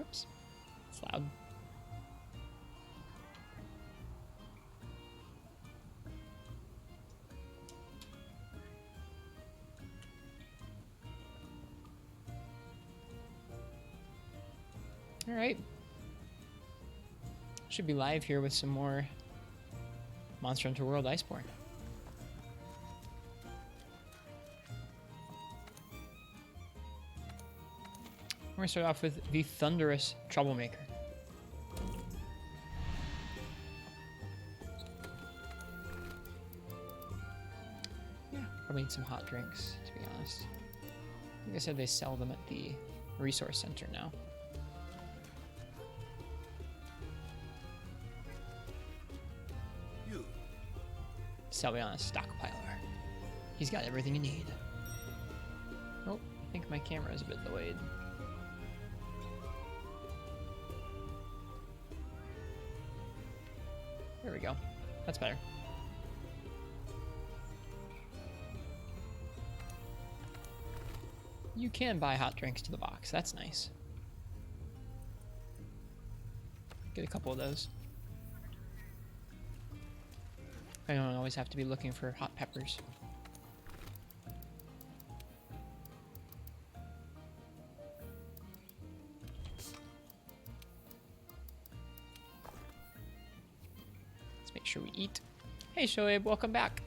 Oops. It's loud. Alright. Should be live here with some more Monster Hunter World Iceborne. We're going to start off with the Thunderous Troublemaker. Yeah, probably need some hot drinks, to be honest. Like I said, they sell them at the resource center now. Sell me on a stockpiler. He's got everything you need. Oh, I think my camera is a bit delayed. There we go. That's better. You can buy hot drinks to the box. That's nice. Get a couple of those. I don't always have to be looking for hot peppers. Let's make sure we eat. Hey Shoaib, welcome back.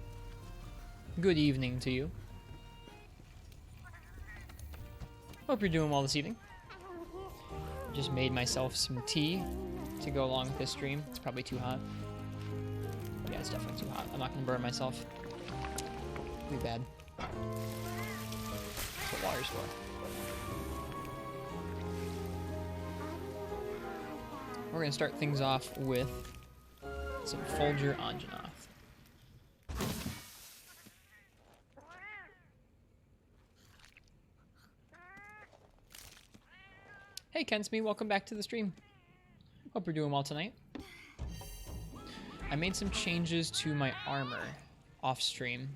Good evening to you. Hope you're doing well this evening. Just made myself some tea to go along with this stream. It's probably too hot. Yeah, it's definitely too hot. I'm not going to burn myself. Too bad. That's what water's for. We're going to start things off with some Folger Anjanath. Hey Kensme, welcome back to the stream. Hope you're doing well tonight. I made some changes to my armor off stream,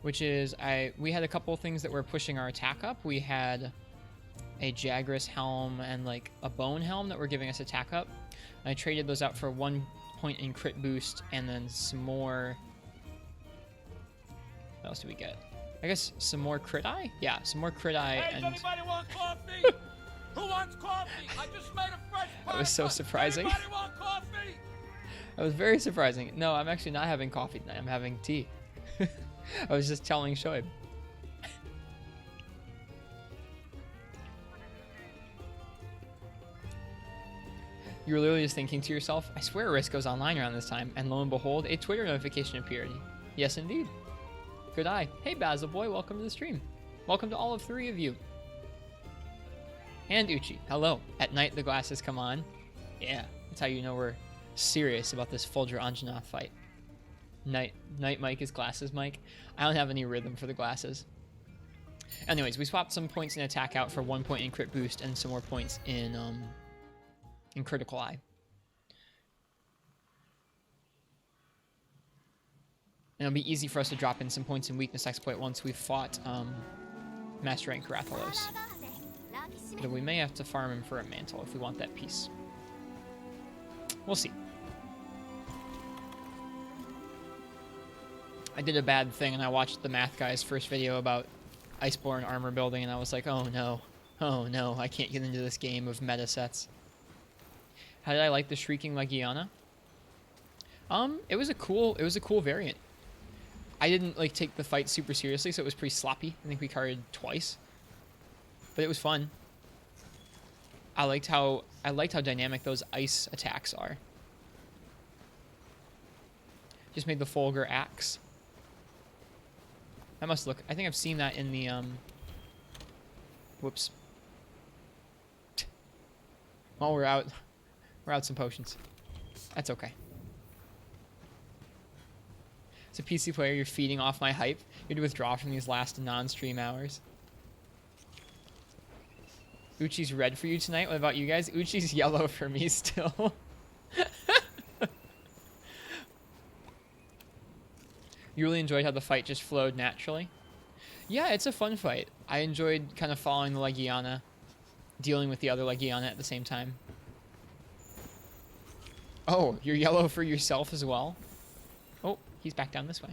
which is we had a couple things that were pushing our attack up. We had a Jagras helm and like a bone helm that were giving us attack up. And I traded those out for 1 point in crit boost and then some more. What else do we get? I guess some more crit eye? Yeah, some more crit eye. Hey, and does anybody want coffee? Who wants coffee? I just made a fresh that was so surprising. Anybody want coffee? That was very surprising. No, I'm actually not having coffee tonight. I'm having tea. I was just telling Shoaib. You were literally just thinking to yourself, I swear Risk goes online around this time, and lo and behold, a Twitter notification appeared. Yes, indeed. Good eye. Hey, Basil Boy, welcome to the stream. Welcome to all of 3 of you. And Uchi, hello. At night, the glasses come on. Yeah, that's how you know we're serious about this Folger Anjanath fight. Night Mike is glasses Mike. I don't have any rhythm for the glasses. Anyways, we swapped some points in attack out for 1 point in crit boost and some more points in critical eye. And it'll be easy for us to drop in some points in weakness exploit once we've fought Master Rank Rathalos. But we may have to farm him for a mantle if we want that piece. We'll see. I did a bad thing and I watched the math guy's first video about Iceborne armor building and I was like, oh no, I can't get into this game of meta sets. How did I like the Shrieking Legiana? It was a cool variant. I didn't like take the fight super seriously, so it was pretty sloppy. I think we carded twice. But it was fun. I liked how dynamic those ice attacks are. Just made the Folger axe. That must look... I think I've seen that in the, whoops. Oh, we're out some potions. That's okay. As a PC player, you're feeding off my hype. You'd withdraw from these last non-stream hours. Uchi's red for you tonight. What about you guys? Uchi's yellow for me still. You really enjoyed how the fight just flowed naturally? Yeah, it's a fun fight. I enjoyed kind of following the Legiana. dealing with the other Legion at the same time. Oh, you're yellow for yourself as well? Oh, he's back down this way.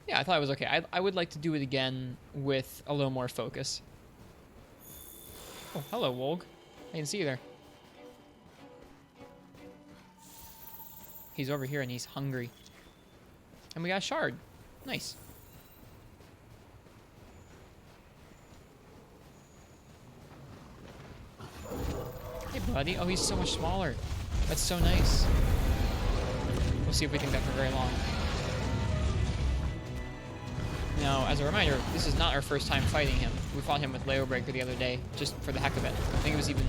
Yeah, I thought it was okay. I would like to do it again with a little more focus. Oh, hello, Wolg. I didn't see you there. He's over here and he's hungry. And we got a shard. Nice. Hey, buddy. Oh, he's so much smaller. That's so nice. We'll see if we can get for very long. Now, as a reminder, this is not our first time fighting him. We fought him with Leo Breaker the other day, just for the heck of it. I think it was even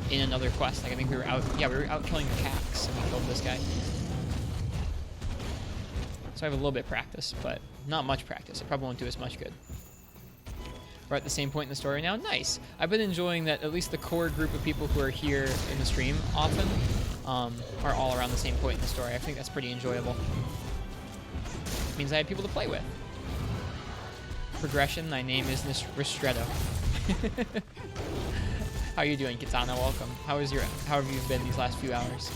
in another quest. Like, I think we were out killing the Cax, and we killed this guy. So I have a little bit of practice, but not much practice. It probably won't do as much good. We're at the same point in the story now. Nice. I've been enjoying that at least the core group of people who are here in the stream often are all around the same point in the story. I think that's pretty enjoyable. It means I have people to play with. Progression, my name is Ristretto. How are you doing, Kitana? Welcome. How have you been these last few hours?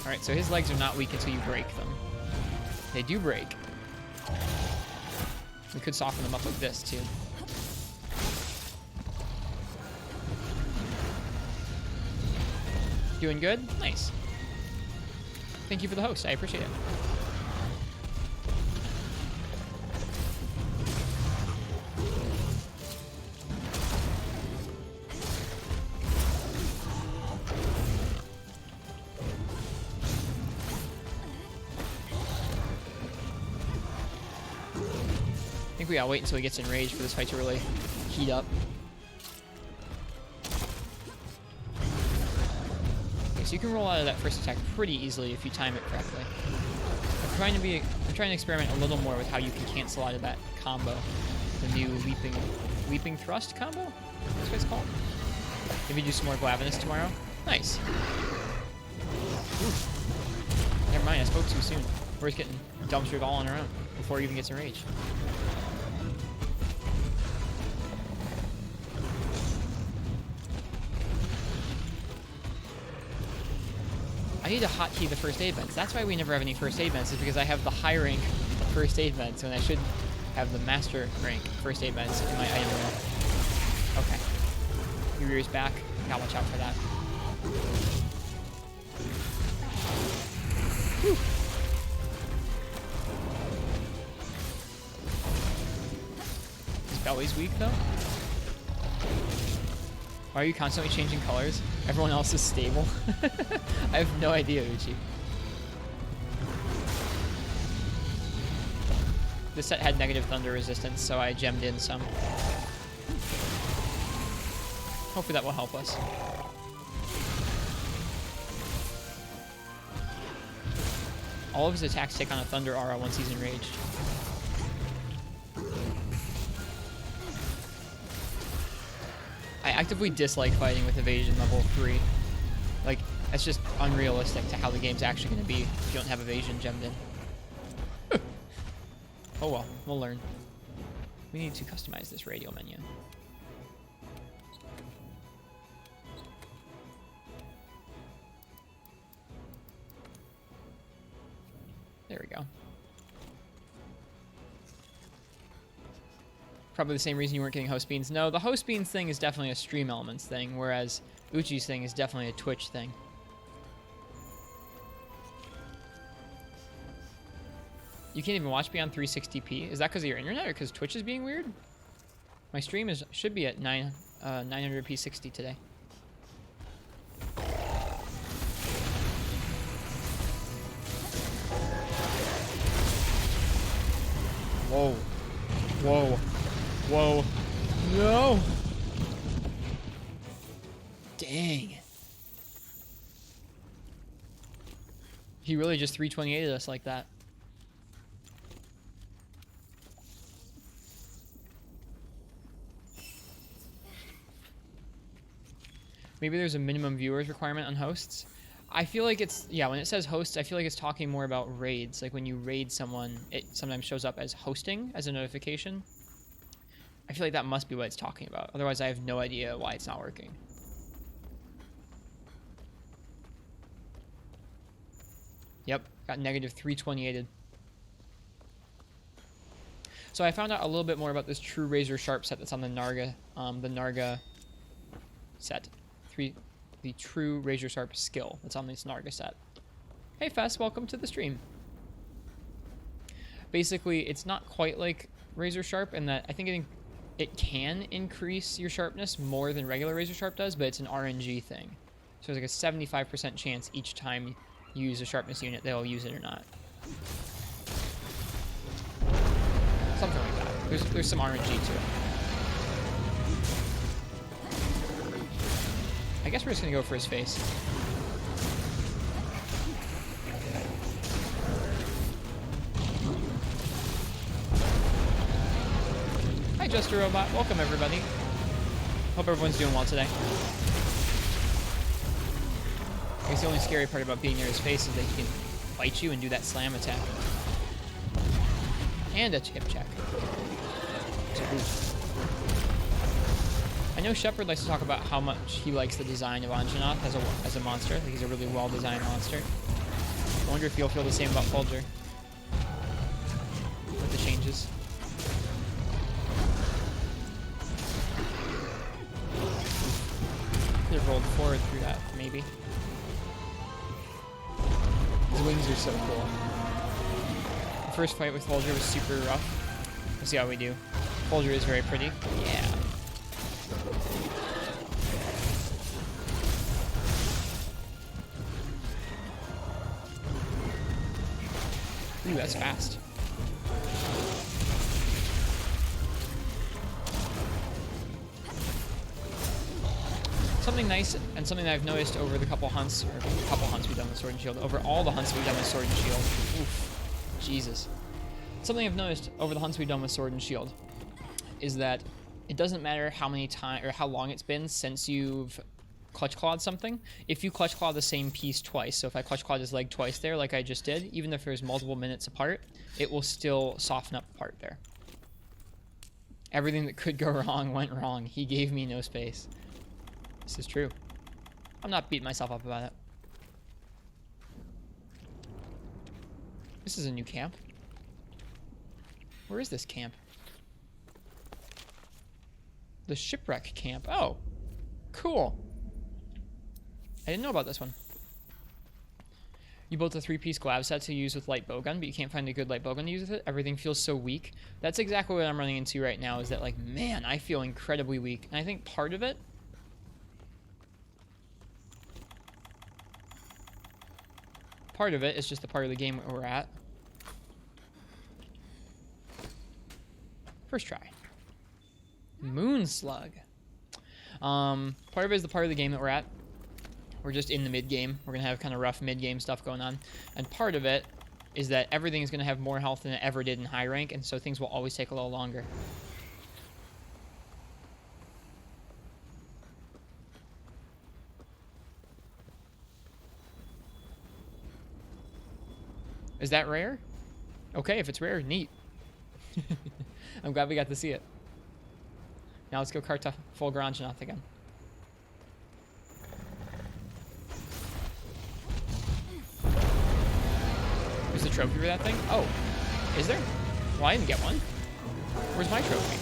Alright, so his legs are not weak until you break them. They do break. We could soften them up like this, too. Doing good? Nice. Thank you for the host. I appreciate it. I think we gotta wait until he gets enraged for this fight to really heat up. Okay, so you can roll out of that first attack pretty easily if you time it correctly. I'm trying to experiment a little more with how you can cancel out of that combo. The new leaping thrust combo? That's what it's called. Maybe do some more Glavenus tomorrow. Nice. Oof. Never mind, I spoke too soon. We're just getting dumpstered all on our own before he even gets enraged. I need to hotkey the first aid vents. That's why we never have any first aid vents, is because I have the high rank first aid vents when I should have the master rank first aid vents in my item room. Okay. Your ears back. Gotta watch out for that. Whew. His belly's weak though. Why are you constantly changing colors? Everyone else is stable. I have no idea, Uchi. This set had negative thunder resistance, so I gemmed in some. Hopefully that will help us. All of his attacks take on a thunder aura once he's enraged. I actively dislike fighting with evasion level 3. Like, that's just unrealistic to how the game's actually going to be if you don't have evasion gemmed in. Oh well, we'll learn. We need to customize this radial menu. There we go. Probably the same reason you weren't getting host beans. No, the host beans thing is definitely a stream elements thing, whereas Uchi's thing is definitely a Twitch thing. You can't even watch beyond 360p. Is that because of your internet or because Twitch is being weird? My stream should be at 900p 60 today. Whoa. Whoa. Whoa. No! Dang. He really just 328'd us like that. Maybe there's a minimum viewers requirement on hosts. I feel like it's, yeah, when it says hosts, I feel like it's talking more about raids. Like when you raid someone, it sometimes shows up as hosting as a notification. I feel like that must be what it's talking about. Otherwise, I have no idea why it's not working. Yep, got negative 328'd. So I found out a little bit more about this true razor sharp set that's on the Narga set. The true razor sharp skill that's on this Narga set. Hey Fess, welcome to the stream. Basically, it's not quite like razor sharp in that I think it can increase your sharpness more than regular razor sharp does, but it's an RNG thing. So there's like a 75% chance each time you use a sharpness unit they'll use it or not. Something like that. There's some RNG to it. I guess we're just gonna go for his face. Hi, Just a Robot. Welcome, everybody. Hope everyone's doing well today. I guess the only scary part about being near his face is that he can bite you and do that slam attack. And a hip check. I know Shepard likes to talk about how much he likes the design of Anjanath as a monster. I think he's a really well-designed monster. I wonder if you'll feel the same about Folger with the changes. Could have rolled forward through that, maybe. His wings are so cool. The first fight with Folger was super rough. We'll see how we do. Folger is very pretty. Yeah. Ooh, that's fast. Something nice and something that I've noticed over the couple hunts we've done with Sword and Shield, over all the hunts we've done with Sword and Shield. Oof, Jesus. Something I've noticed over the hunts we've done with Sword and Shield is that it doesn't matter how many times or how long it's been since you've clutch clawed something. If you clutch claw the same piece twice, so if I clutch clawed his leg twice there, like I just did, even if there's multiple minutes apart, it will still soften up the part there. Everything that could go wrong went wrong. He gave me no space. This is true. I'm not beating myself up about it. This is a new camp. Where is this camp? The shipwreck camp. Oh, cool. I didn't know about this one. You built a 3-piece glaive set to use with light bowgun, but you can't find a good light bowgun to use with it. Everything feels so weak. That's exactly what I'm running into right now, is that, like, man, I feel incredibly weak. And I think part of it is just the part of the game we're at. First try. Moon Slug. Part of it is the part of the game that we're at. We're just in the mid-game. We're going to have kind of rough mid-game stuff going on. And part of it is that everything is going to have more health than it ever did in high rank, and so things will always take a little longer. Is that rare? Okay, if it's rare, neat. I'm glad we got to see it. Now let's go Karta full Garanjanath again. There's a trophy for that thing? Oh, is there? Well, I didn't get one. Where's my trophy?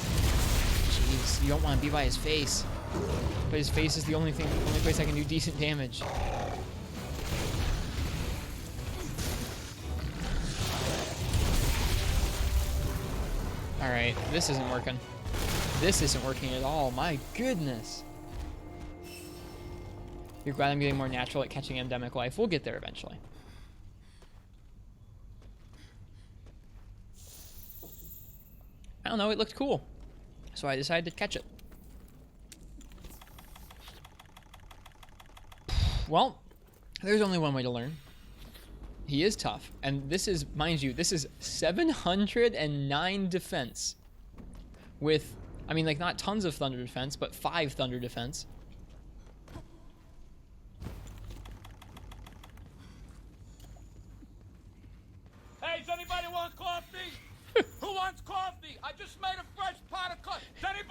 Jeez, you don't want to be by his face. But his face is the only place I can do decent damage. Alright, this isn't working. This isn't working at all. My goodness. You're glad I'm getting more natural at catching endemic life. We'll get there eventually. I don't know, it looked cool. So I decided to catch it. Well, there's only one way to learn. He is tough. And this is, mind you, this is 709 defense. With, I mean, like, not tons of thunder defense, but 5 thunder defense. Hey, does anybody want coffee? Who wants coffee? I just made a fresh pot of coffee. Does anybody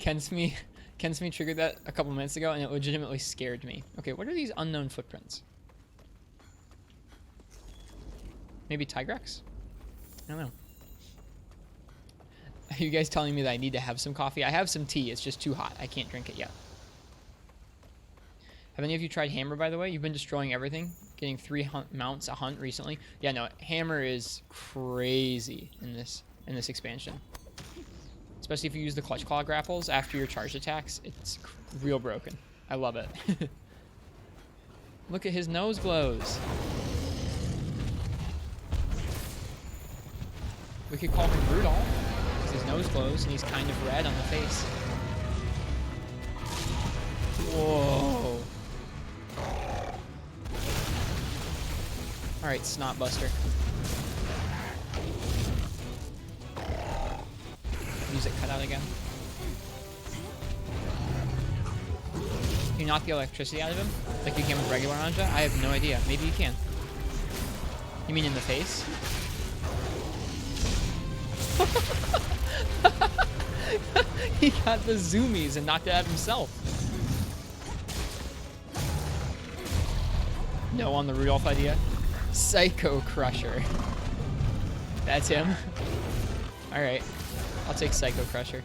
Kensme triggered that a couple minutes ago, and it legitimately scared me. Okay, what are these unknown footprints? Maybe Tigrex? I don't know. Are you guys telling me that I need to have some coffee? I have some tea. It's just too hot. I can't drink it yet. Have any of you tried Hammer, by the way? You've been destroying everything. Getting 3 mounts a hunt recently. Yeah, no, Hammer is crazy in this expansion. Especially if you use the Clutch Claw grapples after your charged attacks. It's real broken. I love it. Look at his nose glows. We could call him Rudolph, because his nose glows and he's kind of red on the face. Whoa. Alright, Snotbuster. Music cut out again. Can you knock the electricity out of him? Like you can with regular Anja? I have no idea. Maybe you can. You mean in the face? He got the zoomies and knocked it out himself. No on the Rudolph idea. Psycho Crusher. That's him. Alright. I'll take Psycho Crusher.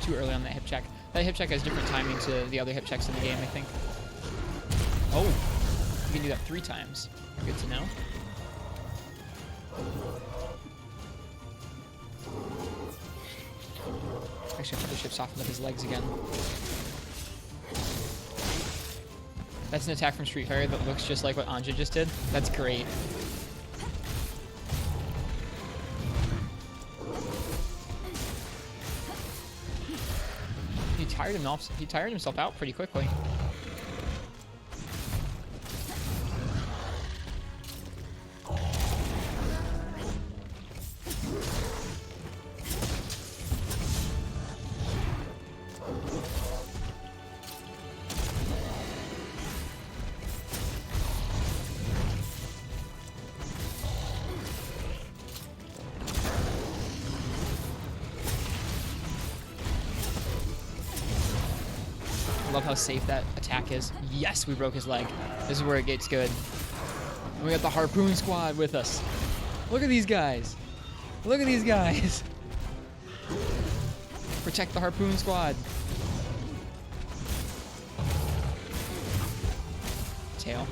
Too early on that hip check. That hip check has different timing to the other hip checks in the game, I think. Oh, you can do that 3 times. Good to know. Actually, I should have softened up his legs again. That's an attack from Street Fighter that looks just like what Anja just did. That's great. He tired himself out pretty quickly. I love how safe that attack is. Yes, we broke his leg. This is where it gets good. And we got the Harpoon Squad with us. Look at these guys. Look at these guys. Protect the Harpoon Squad. Tail.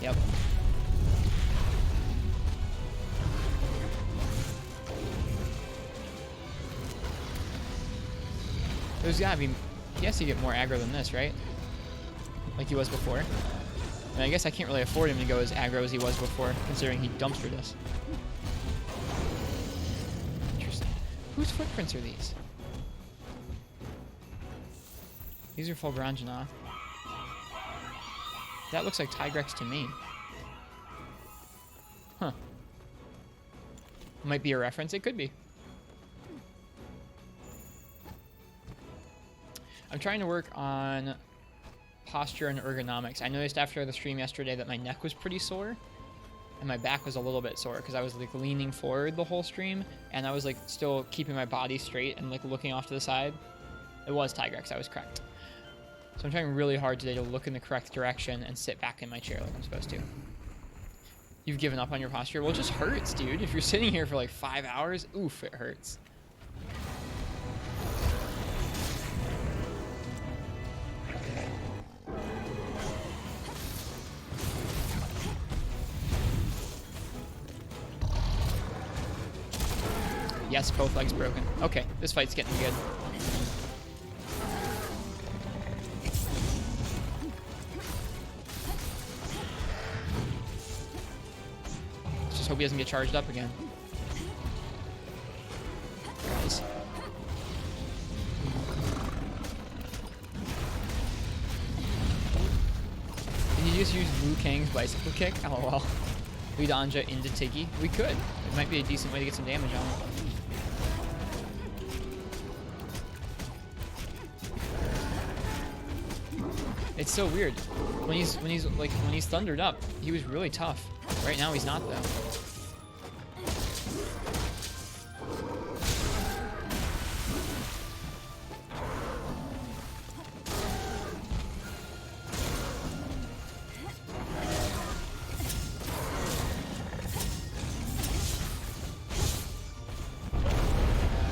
Yep. There's gotta be... He has to get more aggro than this, right? Like he was before. And I guess I can't really afford him to go as aggro as he was before, considering he dumpstered us. Interesting. Whose footprints are these? These are Fulgranjana. That looks like Tigrex to me. Huh. Might be a reference. It could be. I'm trying to work on posture and ergonomics. I noticed after the stream yesterday that my neck was pretty sore and my back was a little bit sore because I was like leaning forward the whole stream and I was like still keeping my body straight and like looking off to the side. It was Tigrex. I was correct. So I'm trying really hard today to look in the correct direction and sit back in my chair like I'm supposed to. You've given up on your posture? Well, it just hurts, dude. If you're sitting here for like 5 hours, oof, it hurts. Yes, both legs broken. Okay, this fight's getting good. Let's just hope he doesn't get charged up again. Guys. Did you just use Liu Kang's bicycle kick? LOL. Lead Anja into Tiggy? We could. It might be a decent way to get some damage on him. It's so weird. When he's thundered up, he was really tough. Right now he's not though.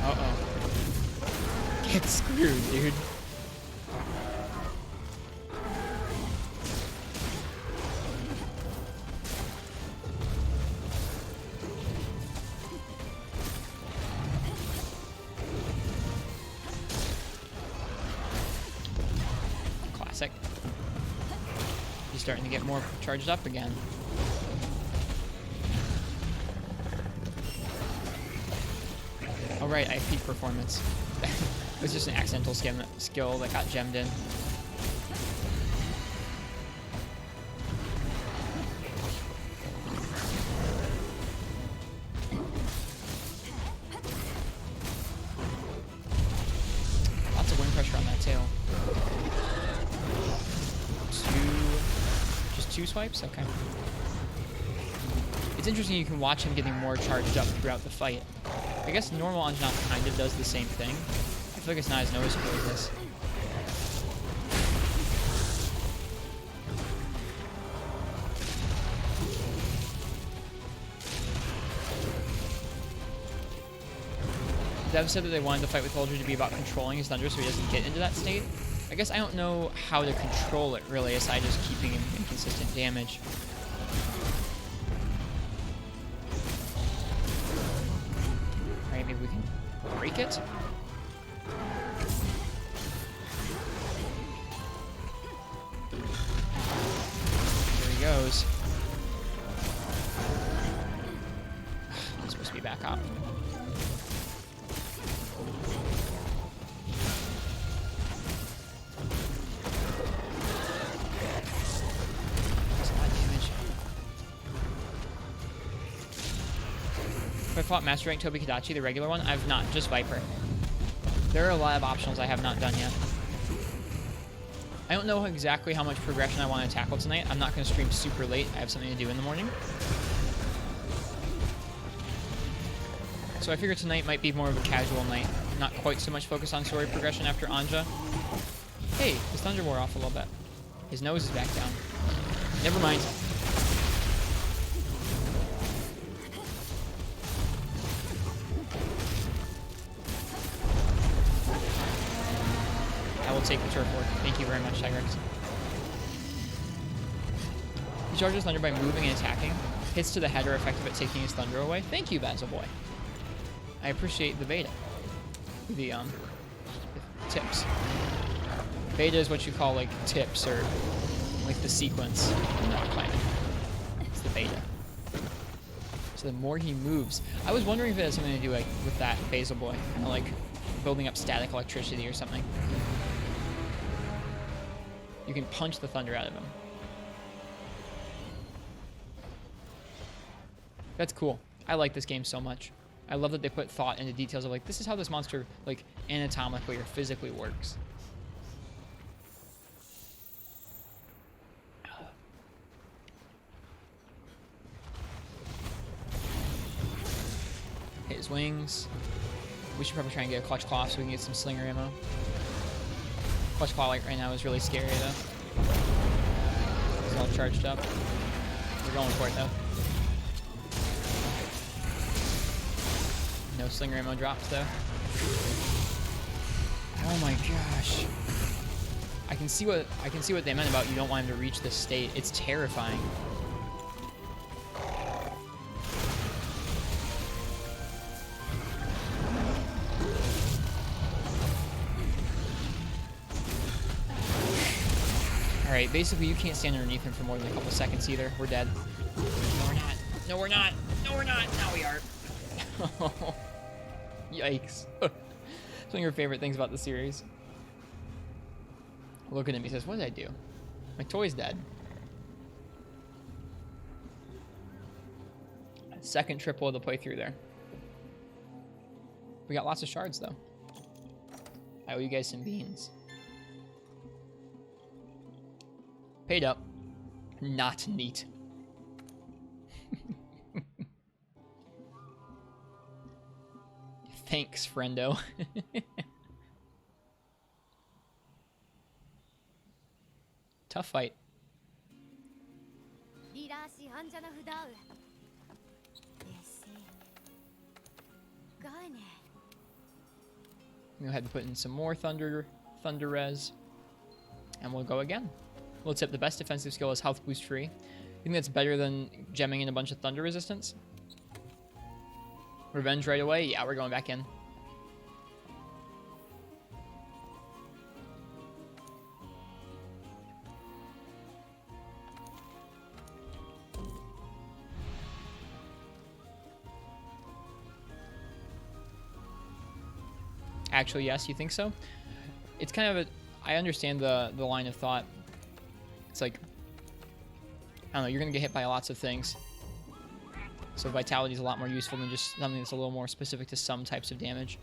Uh-oh. Get screwed, dude. Classic. He's starting to get more charged up again. Oh right, I have peak performance. It was just an accidental skill that got gemmed in. Lots of wind pressure on that tail. Just two swipes? Okay. It's interesting you can watch him getting more charged up throughout the fight. I guess normal Anjanath kind of does the same thing. I feel like it's not as noticeable as this. Dev said that they wanted the fight with Ultra to be about controlling his thunder so he doesn't get into that state. I guess I don't know how to control it really, aside just keeping him in consistent damage. Alright, maybe we can break it? Here he goes. He's supposed to be back up. If I fought Master Rank Tobi Kadachi, the regular one, I've not, just Viper. There are a lot of optionals I have not done yet. I don't know exactly how much progression I want to tackle tonight. I'm not going to stream super late. I have something to do in the morning. So I figure tonight might be more of a casual night. Not quite so much focus on story progression after Anja. Hey, his thunder wore off a little bit. His nose is back down. Never mind. Take the turf work. Thank you very much, Tigrex. He charges thunder by moving and attacking. Hits to the head are effective at taking his thunder away. Thank you, Basil Boy. I appreciate the beta. The tips. Beta is what you call like tips or like the sequence in Rock Climbing. It's the beta. So the more he moves, I was wondering if it has something to do like with that Basil Boy, kind of like building up static electricity or something. You can punch the thunder out of him. That's cool. I like this game so much. I love that they put thought into details of like, this is how this monster like anatomically or physically works. Hit his wings. We should probably try and get a clutch claw so we can get some slinger ammo. Clutch claw like right now is really scary though. He's all charged up. We're going for it though. No slinger ammo drops though. Oh my gosh. I can see what they meant about you don't want him to reach this state. It's terrifying. Alright, basically you can't stand underneath him for more than a couple seconds either. We're dead. No, we're not. No, we're not. No, we're not. Now we are. Yikes. It's one of your favorite things about the series. Look at him. He says, what did I do? My toy's dead. Second triple of the playthrough there. We got lots of shards, though. I owe you guys some beans. Paid up. Not neat. Thanks, friendo. Tough fight. Go ahead and put in some more thunder res, and we'll go again. We'll tip the best defensive skill is health boost free. I think that's better than gemming in a bunch of thunder resistance. Revenge right away. Yeah, we're going back in. Actually, yes, you think so? It's kind of a... I understand the line of thought. It's like... I don't know, you're going to get hit by lots of things. So vitality is a lot more useful than just something that's a little more specific to some types of damage.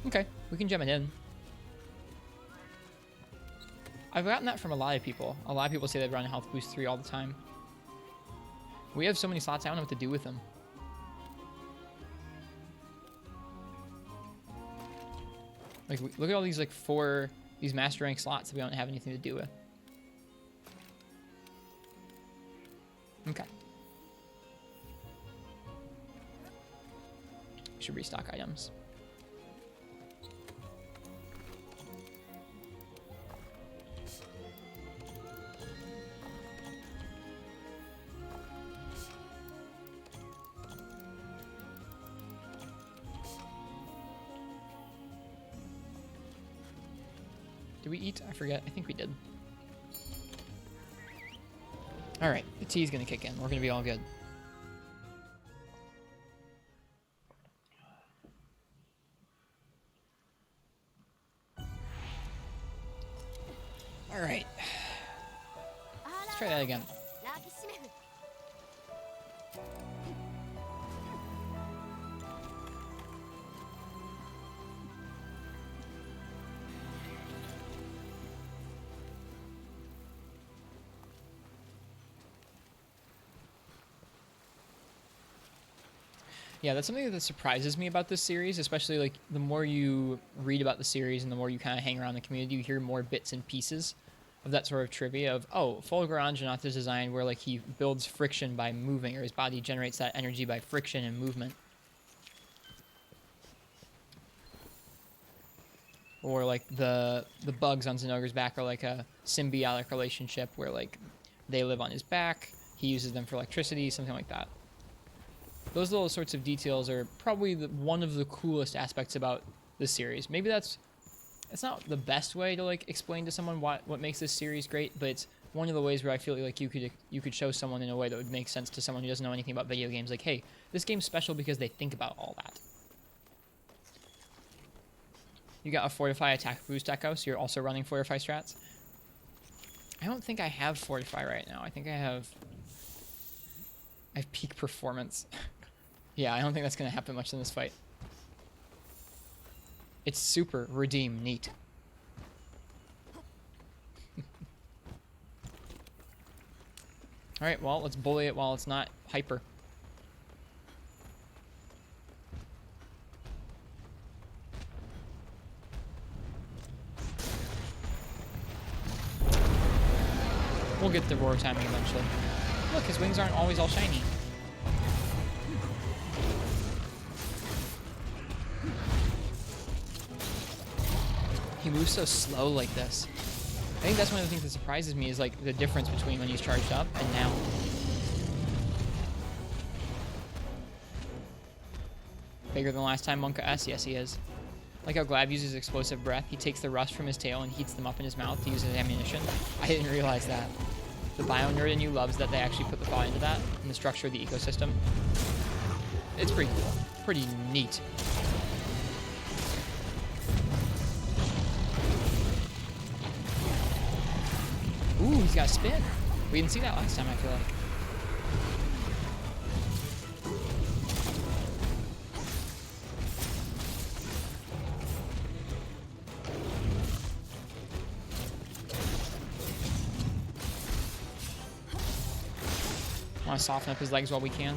Okay, we can gem it in. I've gotten that from a lot of people. A lot of people say they run health boost 3 all the time. We have so many slots, I don't know what to do with them. Like, look at all these, like, these master rank slots that we don't have anything to do with. Okay. We should restock items. Did we eat? I forget. I think we did. Alright, the tea is going to kick in. We're going to be all good. Alright. Let's try that again. Yeah, that's something that surprises me about this series, especially like the more you read about the series and the more you kind of hang around the community, you hear more bits and pieces of that sort of trivia of, oh, Fulgur Anjanatha's design where like he builds friction by moving, or his body generates that energy by friction and movement. Or like the bugs on Zenogre's back are like a symbiotic relationship where like they live on his back, he uses them for electricity, something like that. Those little sorts of details are probably one of the coolest aspects about this series. Maybe it's not the best way to like explain to someone what makes this series great, but it's one of the ways where I feel like you could show someone in a way that would make sense to someone who doesn't know anything about video games. Like, hey, this game's special because they think about all that. You got a Fortify attack boost echo, so you're also running Fortify strats. I don't think I have Fortify right now. I think I have peak performance. Yeah, I don't think that's going to happen much in this fight. It's super redeem neat. Alright, well, let's bully it while it's not hyper. We'll get the roar timing eventually. Look, his wings aren't always all shiny. He moves so slow like this. I think that's one of the things that surprises me is like the difference between when he's charged up and now. Bigger than last time, Monka S? Yes, he is. Like how Glab uses explosive breath. He takes the rust from his tail and heats them up in his mouth to use as ammunition. I didn't realize that. The bio nerd in you loves that they actually put the thought into that in the structure of the ecosystem. It's pretty cool. Pretty neat. Ooh, he's got a spin. We didn't see that last time, I feel like. Want to soften up his legs while we can.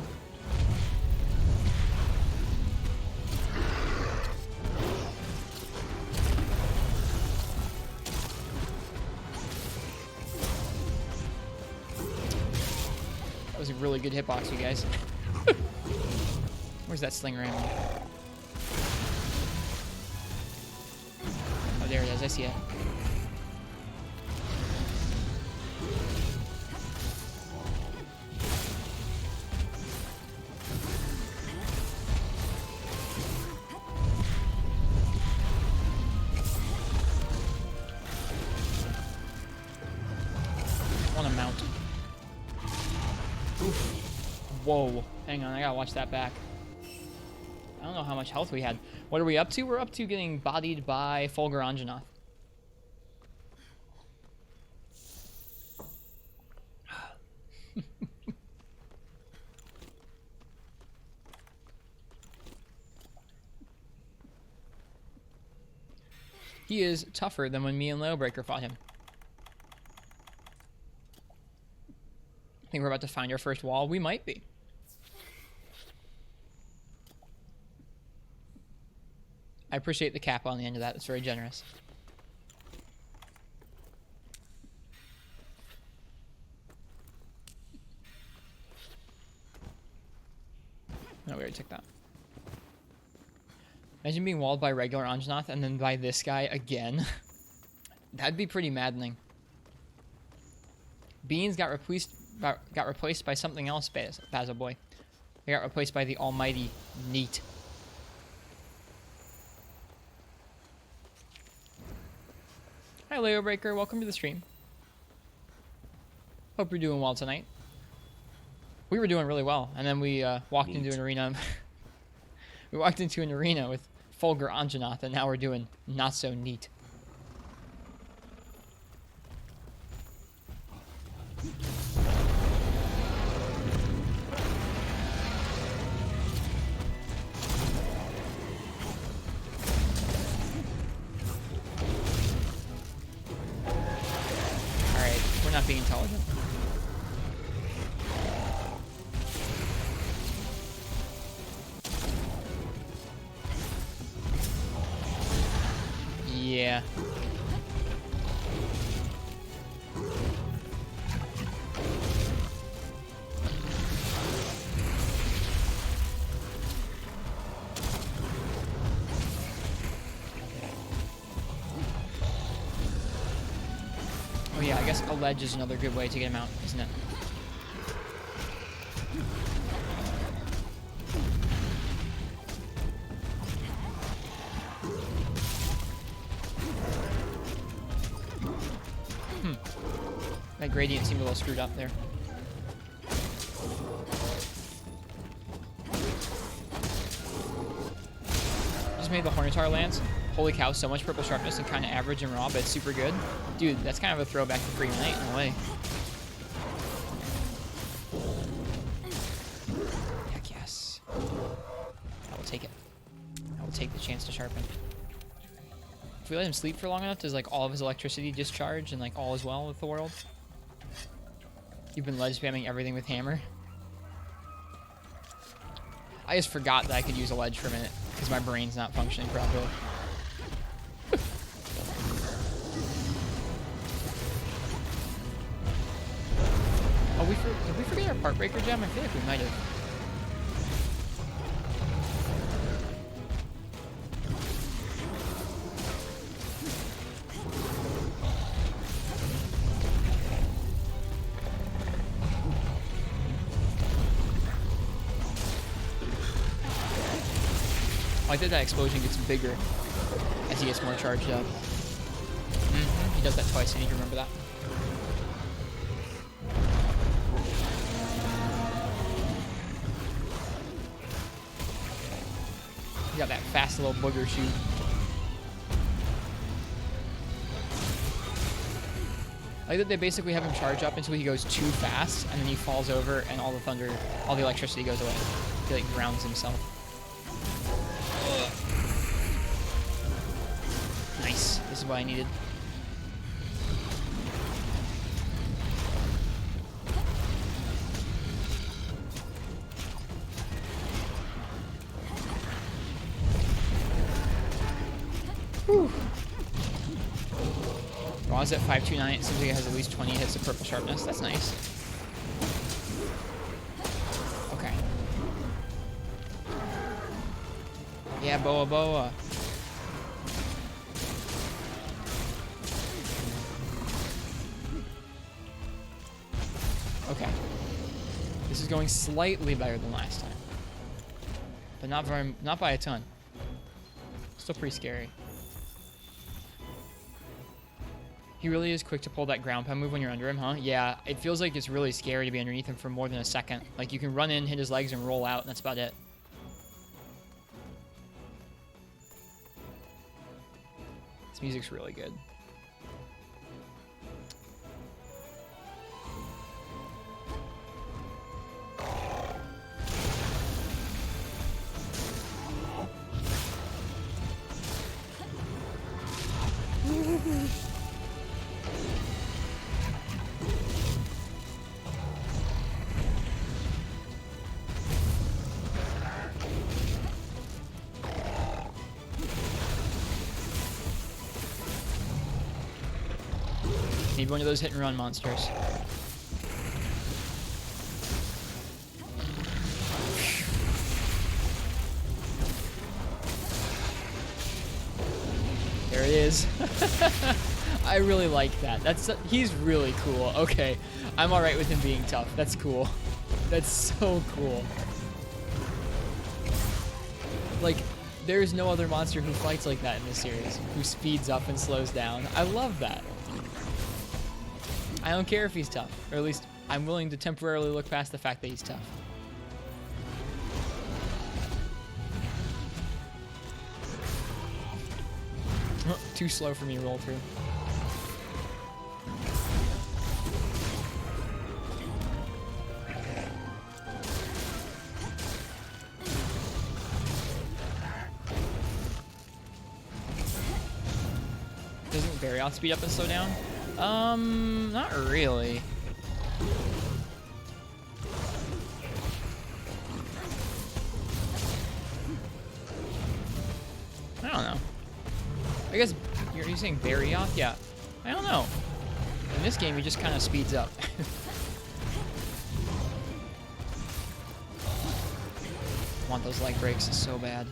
That was a really good hitbox, you guys. Where's that slinger ammo? Oh, there it is. I see it. I want to mount. Oof. Whoa. Hang on, I gotta watch that back. I don't know how much health we had. What are we up to? We're up to getting bodied by Fulgur Anjanath. He is tougher than when me and Lowbreaker fought him. I think we're about to find our first wall. We might be. I appreciate the cap on the end of that. It's very generous. No, we already took that. Imagine being walled by regular Anjanath and then by this guy again. That'd be pretty maddening. Beans got replaced by something else, Basil Boy. They got replaced by the almighty Neat. Hi, Leo Breaker. Welcome to the stream. Hope you're doing well tonight. We were doing really well, and then we walked into an arena. We walked into an arena with Fulgur Anjanath, and now we're doing not so neat. Alright, we're not being intelligent. Yeah. Oh yeah, I guess a ledge is another good way to get him out, isn't it? That gradient seemed a little screwed up there. Just made the Hornitar Lance. Holy cow, so much purple sharpness and kind of average and raw, but it's super good. Dude, that's kind of a throwback to Free Knight in a way. Heck yes. I will take it. I will take the chance to sharpen. If we let him sleep for long enough, does like all of his electricity discharge and like all is well with the world? You've been ledge spamming everything with hammer. I just forgot that I could use a ledge for a minute because my brain's not functioning properly. Oh, did we forget our part breaker gem? I feel like we might have. I like that explosion gets bigger as he gets more charged up. He does that twice, I need to remember that. He got that fast little booger shoot. I like that they basically have him charge up until he goes too fast, and then he falls over, and all the electricity goes away. He like grounds himself. Nice. This is what I needed. While it's at 529, it seems like it has at least 20 hits of purple sharpness. That's nice. Okay. Yeah, boa boa. Okay. This is going slightly better than last time. But not by a ton. Still pretty scary. He really is quick to pull that ground pound move when you're under him, huh? Yeah, it feels like it's really scary to be underneath him for more than a second. Like, you can run in, hit his legs, and roll out, and that's about it. This music's really good. Need one of those hit and run monsters. There it is. I really like that. He's really cool. Okay, I'm all right with him being tough. That's cool. That's so cool. Like, there's no other monster who fights like that in this series, who speeds up and slows down. I love that. I don't care if he's tough, or at least I'm willing to temporarily look past the fact that he's tough. Too slow for me to roll through. Doesn't Barioth speed up and slow down? Not really. I don't know. I guess you're saying Barioth? Yeah. I don't know. In this game, he just kind of speeds up. I want those leg breaks so bad.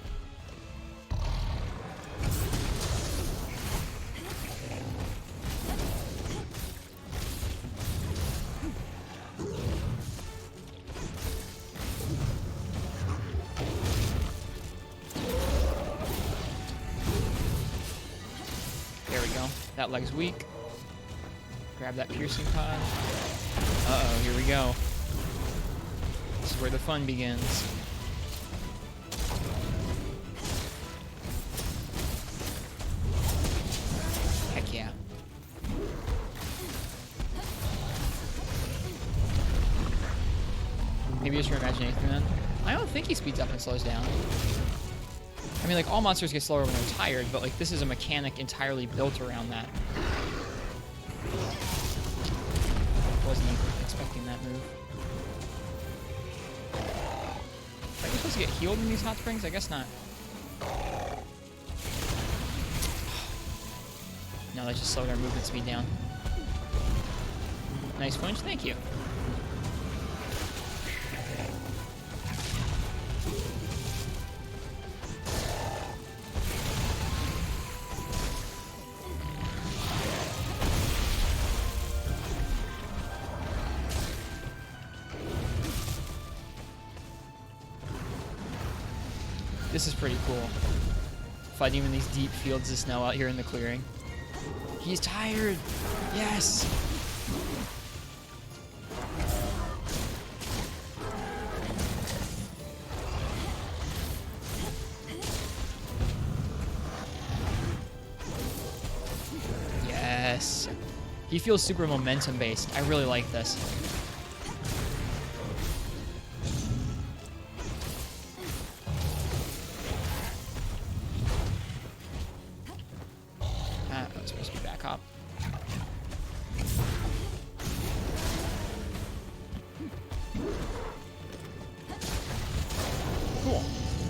That leg's weak. Grab that piercing pod. Uh-oh, here we go. This is where the fun begins. Heck yeah. Maybe just your imagination then. I don't think he speeds up and slows down. I mean, like, all monsters get slower when they're tired, but, like, this is a mechanic entirely built around that. Wasn't even expecting that move. Are you supposed to get healed in these hot springs? I guess not. No, that just slowed our movement speed down. Nice punch, thank you. This is pretty cool. Fighting in these deep fields of snow out here in the clearing. He's tired! Yes! Yes! He feels super momentum based. I really like this.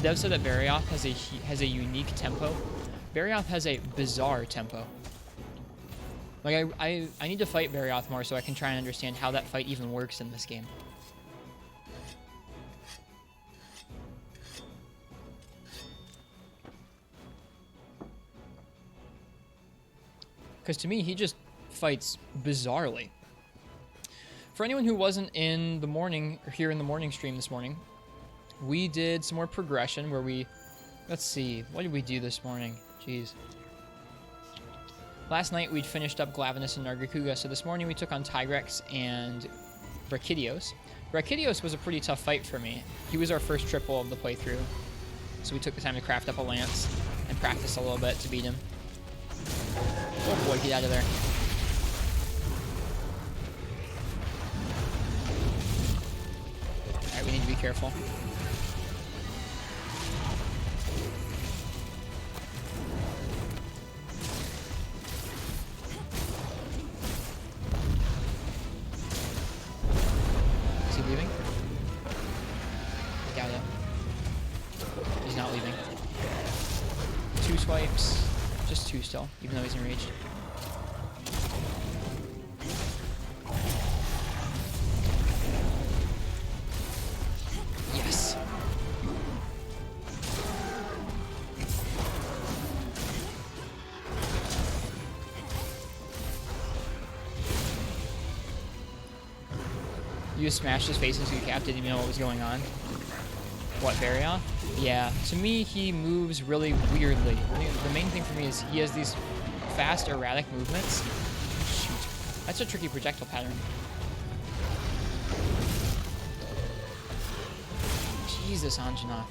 Dev said that Barioth has a unique tempo. Barioth has a bizarre tempo. Like, I need to fight Barioth more so I can try and understand how that fight even works in this game. Because to me, he just fights bizarrely. For anyone who wasn't in the morning, or here in the morning stream this morning, we did some more progression where we... Let's see, what did we do this morning? Jeez. Last night we'd finished up Glavenus and Nargacuga, so this morning we took on Tigrex and Brachydios. Brachydios was a pretty tough fight for me. He was our first triple of the playthrough, so we took the time to craft up a lance and practice a little bit to beat him. Oh boy, get out of there. Alright, we need to be careful. Is he leaving? I doubt it. He's not leaving. 2 swipes. Just 2 still, even though he's enraged. Yes. You just smashed his face into your cap, didn't even know what was going on. What, Barioth? Yeah, to me, he moves really weirdly. I think the main thing for me is he has these fast, erratic movements. Shoot. That's a tricky projectile pattern. Jesus, Anjanath.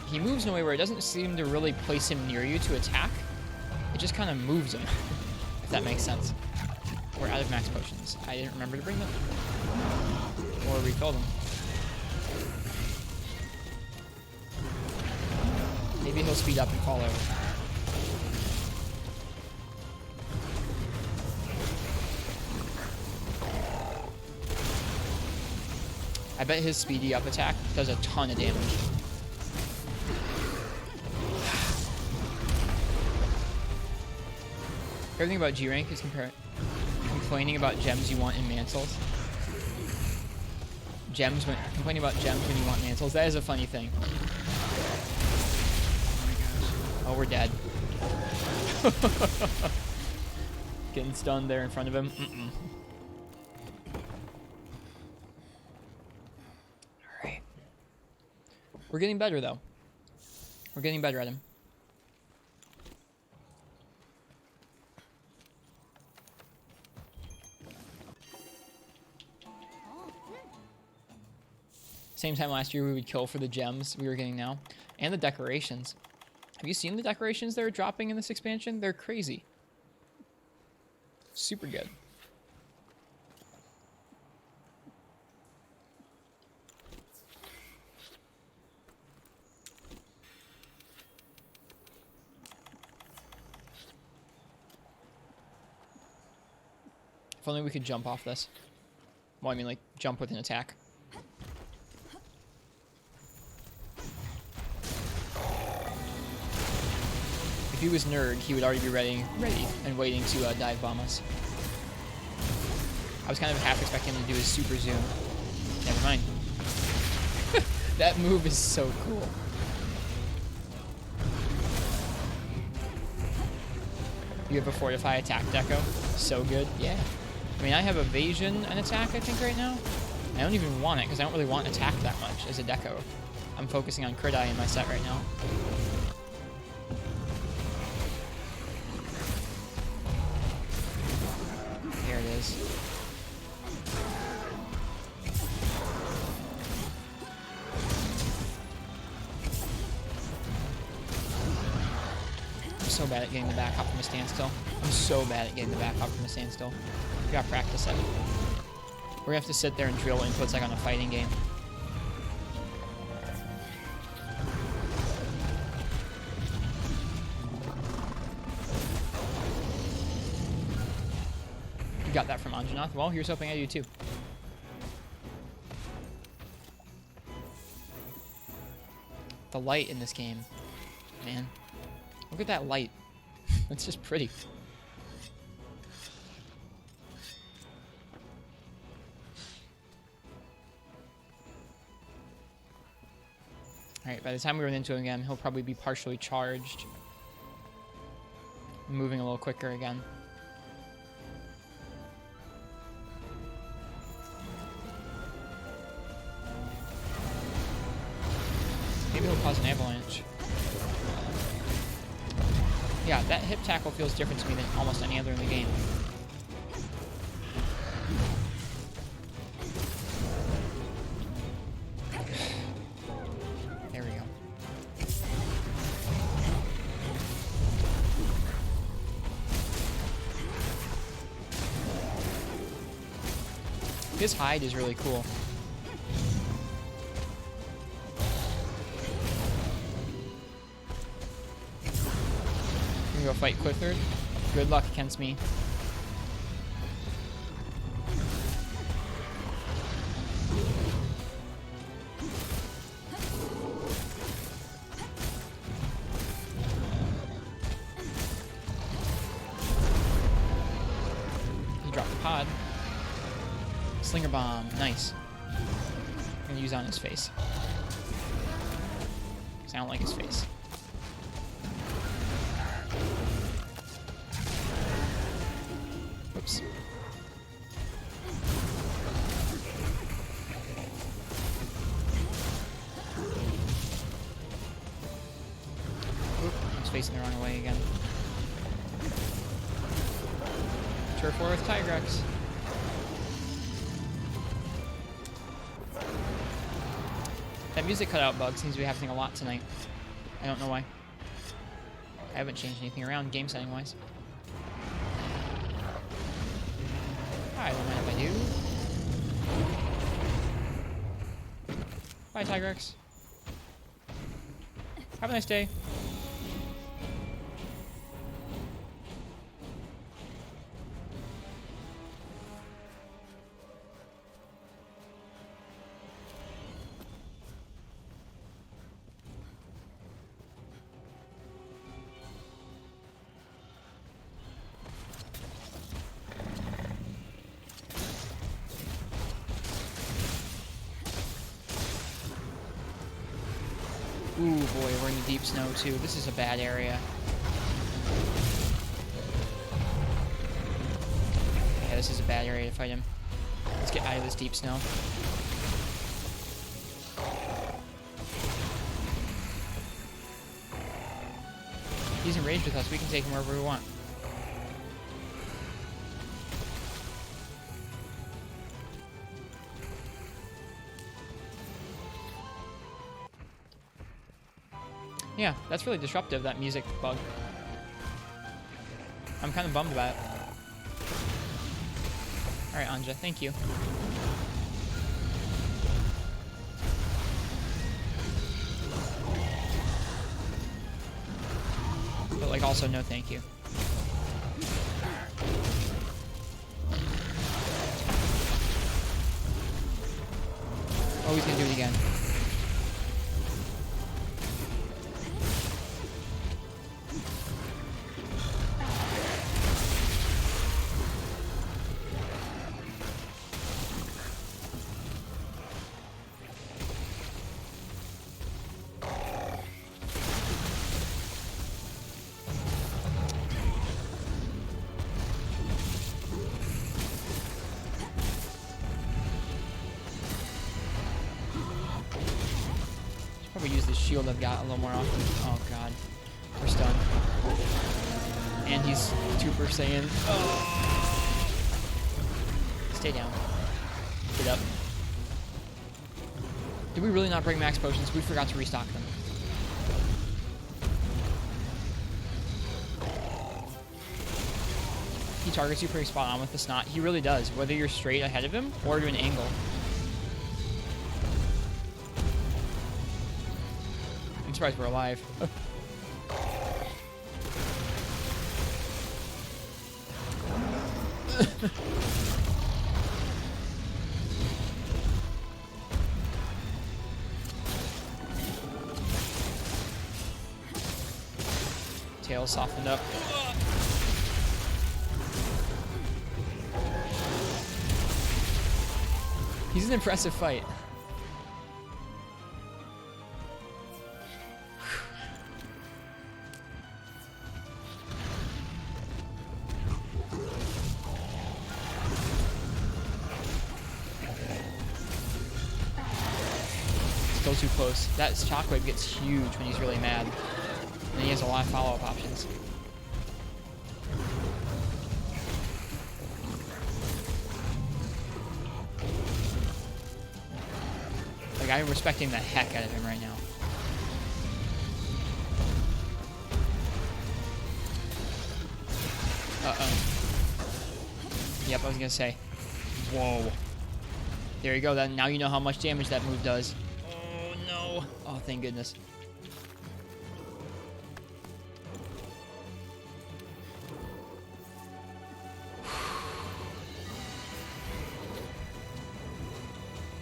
He moves in a way where it doesn't seem to really place him near you to attack. It just kind of moves him, if that makes sense. We're out of max potions. I didn't remember to bring them. Or refill them. Maybe he'll speed up and fall over. I bet his speedy up attack does a ton of damage. Everything about G rank is complaining about gems you want in mantles. Complaining about gems when you want mantles. That is a funny thing. Oh, we're dead. Getting stunned there in front of him. Alright. We're getting better, though. We're getting better at him. Same time last year we would kill for the gems we were getting now. And the decorations. Have you seen the decorations that are dropping in this expansion? They're crazy. Super good. If only we could jump off this. Well, I mean, like, jump with an attack. If he was Nerd, he would already be ready and waiting to dive bomb us. I was kind of half expecting him to do his super zoom. Never mind. That move is so cool. You have a fortify attack deco. So good. Yeah. I mean, I have evasion and attack, I think, right now. I don't even want it because I don't really want attack that much as a deco. I'm focusing on crit eye in my set right now. There it is. I'm so bad at getting the back hop from a standstill. I'm so bad at getting the back hop from a standstill. We gotta practice it. We're gonna have to sit there and drill inputs like on a fighting game. You got that from Anjanath? Well, here's hoping I do too. The light in this game, man. Look at that light. It's just pretty. Alright, by the time we run into him again, he'll probably be partially charged. Moving a little quicker again. Maybe he'll cause an avalanche. Yeah, that hip tackle feels different to me than almost any other in the game. There we go. His hide is really cool. Go fight Clifford. Good luck against me. He dropped the pod. Slinger bomb. Nice. I'm gonna use it on his face. 'Cause I don't like his face. Oops. Oop, he's facing the wrong way again. Turf war with Tigrex. That music cutout bug seems to be happening a lot tonight. I don't know why. I haven't changed anything around game setting wise. I don't mind if I do. Bye, Tigrex. Have a nice day. Ooh boy, we're in the deep snow too. This is a bad area. Yeah, this is a bad area to fight him. Let's get out of this deep snow. He's enraged with us. We can take him wherever we want. Yeah, that's really disruptive, that music bug. I'm kind of bummed about it. Alright, Anja, thank you. But, like, also no thank you. Oh, he's gonna do it again. Probably use the shield I've got a little more often. Oh god. We're stunned. And he's Super Saiyan. Oh. Stay down. Get up. Did we really not bring max potions? We forgot to restock them. He targets you pretty spot on with the snot. He really does, whether you're straight ahead of him or to an angle. I'm surprised we're alive. Tail softened up. He's an impressive fight. too close. That shockwave gets huge when he's really mad. And he has a lot of follow-up options. Like, I'm respecting the heck out of him right now. Uh-oh. Yep, I was gonna say. Whoa. There you go. Then now you know how much damage that move does. Oh, no. Oh, thank goodness.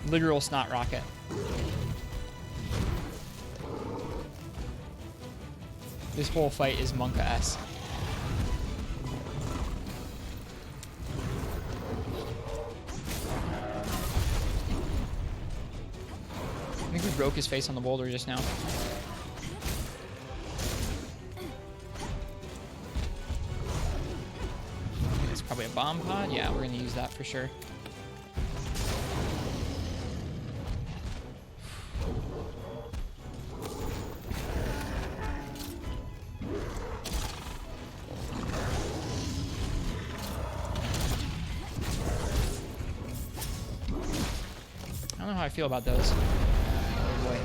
Literal snot rocket. This whole fight is Monka-esque. I think we broke his face on the boulder just now. It's probably a bomb pod. Yeah, we're gonna use that for sure. I don't know how I feel about those. Oh boy.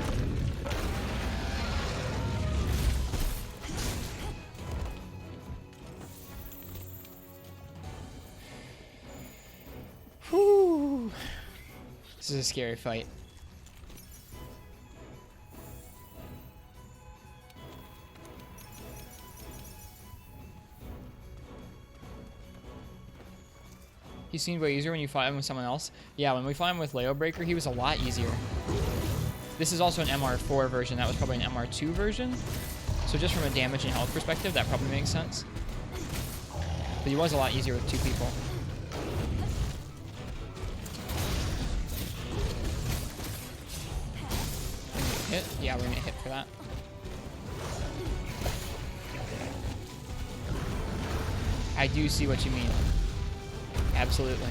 Whew. This is a scary fight. He seemed way easier when you fought him with someone else. Yeah, when we fought him with Leo Breaker, he was a lot easier. This is also an MR4 version. That was probably an MR2 version. So just from a damage and health perspective, that probably makes sense. But he was a lot easier with two people. Hit? Yeah, we're gonna hit for that. I do see what you mean. Absolutely.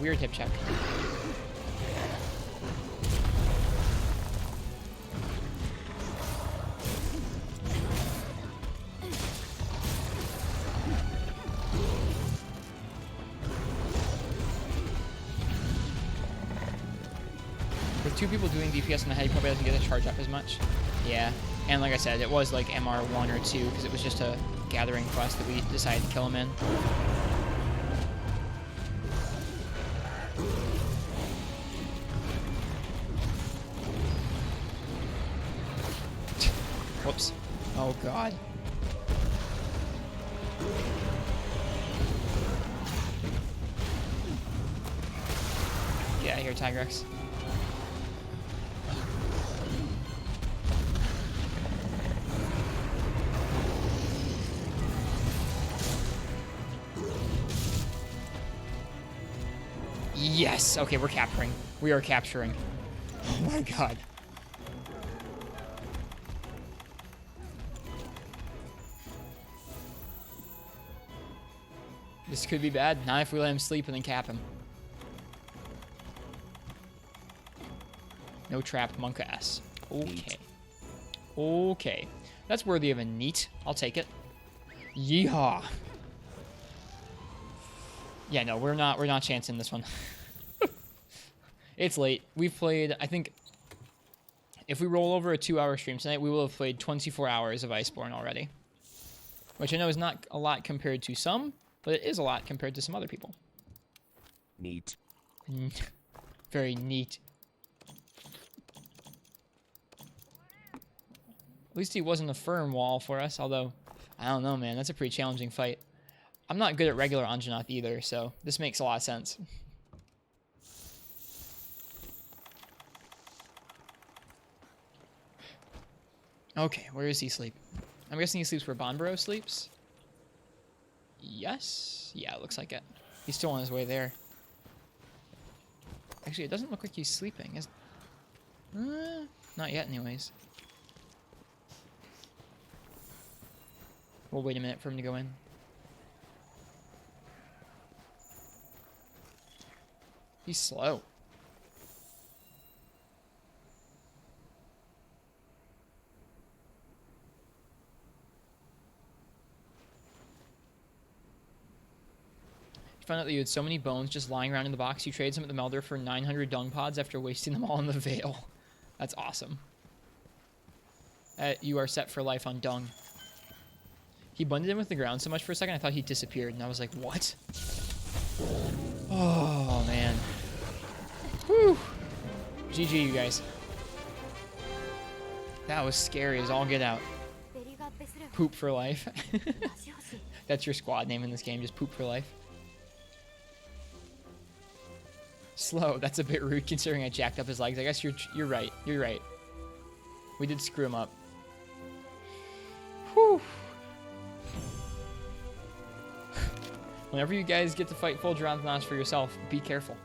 Weird hip check. With two people doing DPS in the head, he probably doesn't get to charge up as much. Yeah. And like I said, it was like MR1 or 2 because it was just a gathering quest that we decided to kill him in. Whoops. Oh god. Get out of here, Tigrex. Yes! Okay, we're capturing. We are capturing. Oh my god. This could be bad. Not if we let him sleep and then cap him. No trap, Monka-S. Okay. Okay. That's worthy of a neat. I'll take it. Yeehaw. Yeah, no, we're not chancing this one. It's late. We've played, I think, if we roll over a 2-hour stream tonight, we will have played 24 hours of Iceborne already. Which I know is not a lot compared to some, but it is a lot compared to some other people. Neat. Very neat. At least he wasn't a firm wall for us, although, I don't know, man. That's a pretty challenging fight. I'm not good at regular Anjanath either, so this makes a lot of sense. Okay, where does he sleep? I'm guessing he sleeps where Bonbro sleeps? Yes? Yeah, it looks like it. He's still on his way there. Actually, it doesn't look like he's sleeping. Not yet, anyways. We'll wait a minute for him to go in. He's slow. Found out that you had so many bones just lying around in the box. You trade some at the melder for 900 dung pods after wasting them all in the Vale. That's awesome. You are set for life on dung. He blended in with the ground so much for a second, I thought he disappeared, and I was like, what? Oh, man. Whew. GG, you guys. That was scary as all get out. Poop for life. That's your squad name in this game, just poop for life. Slow, that's a bit rude considering I jacked up his legs. I guess you're right. You're right. We did screw him up. Whew. Whenever you guys get to fight full Gerontonos for yourself, be careful.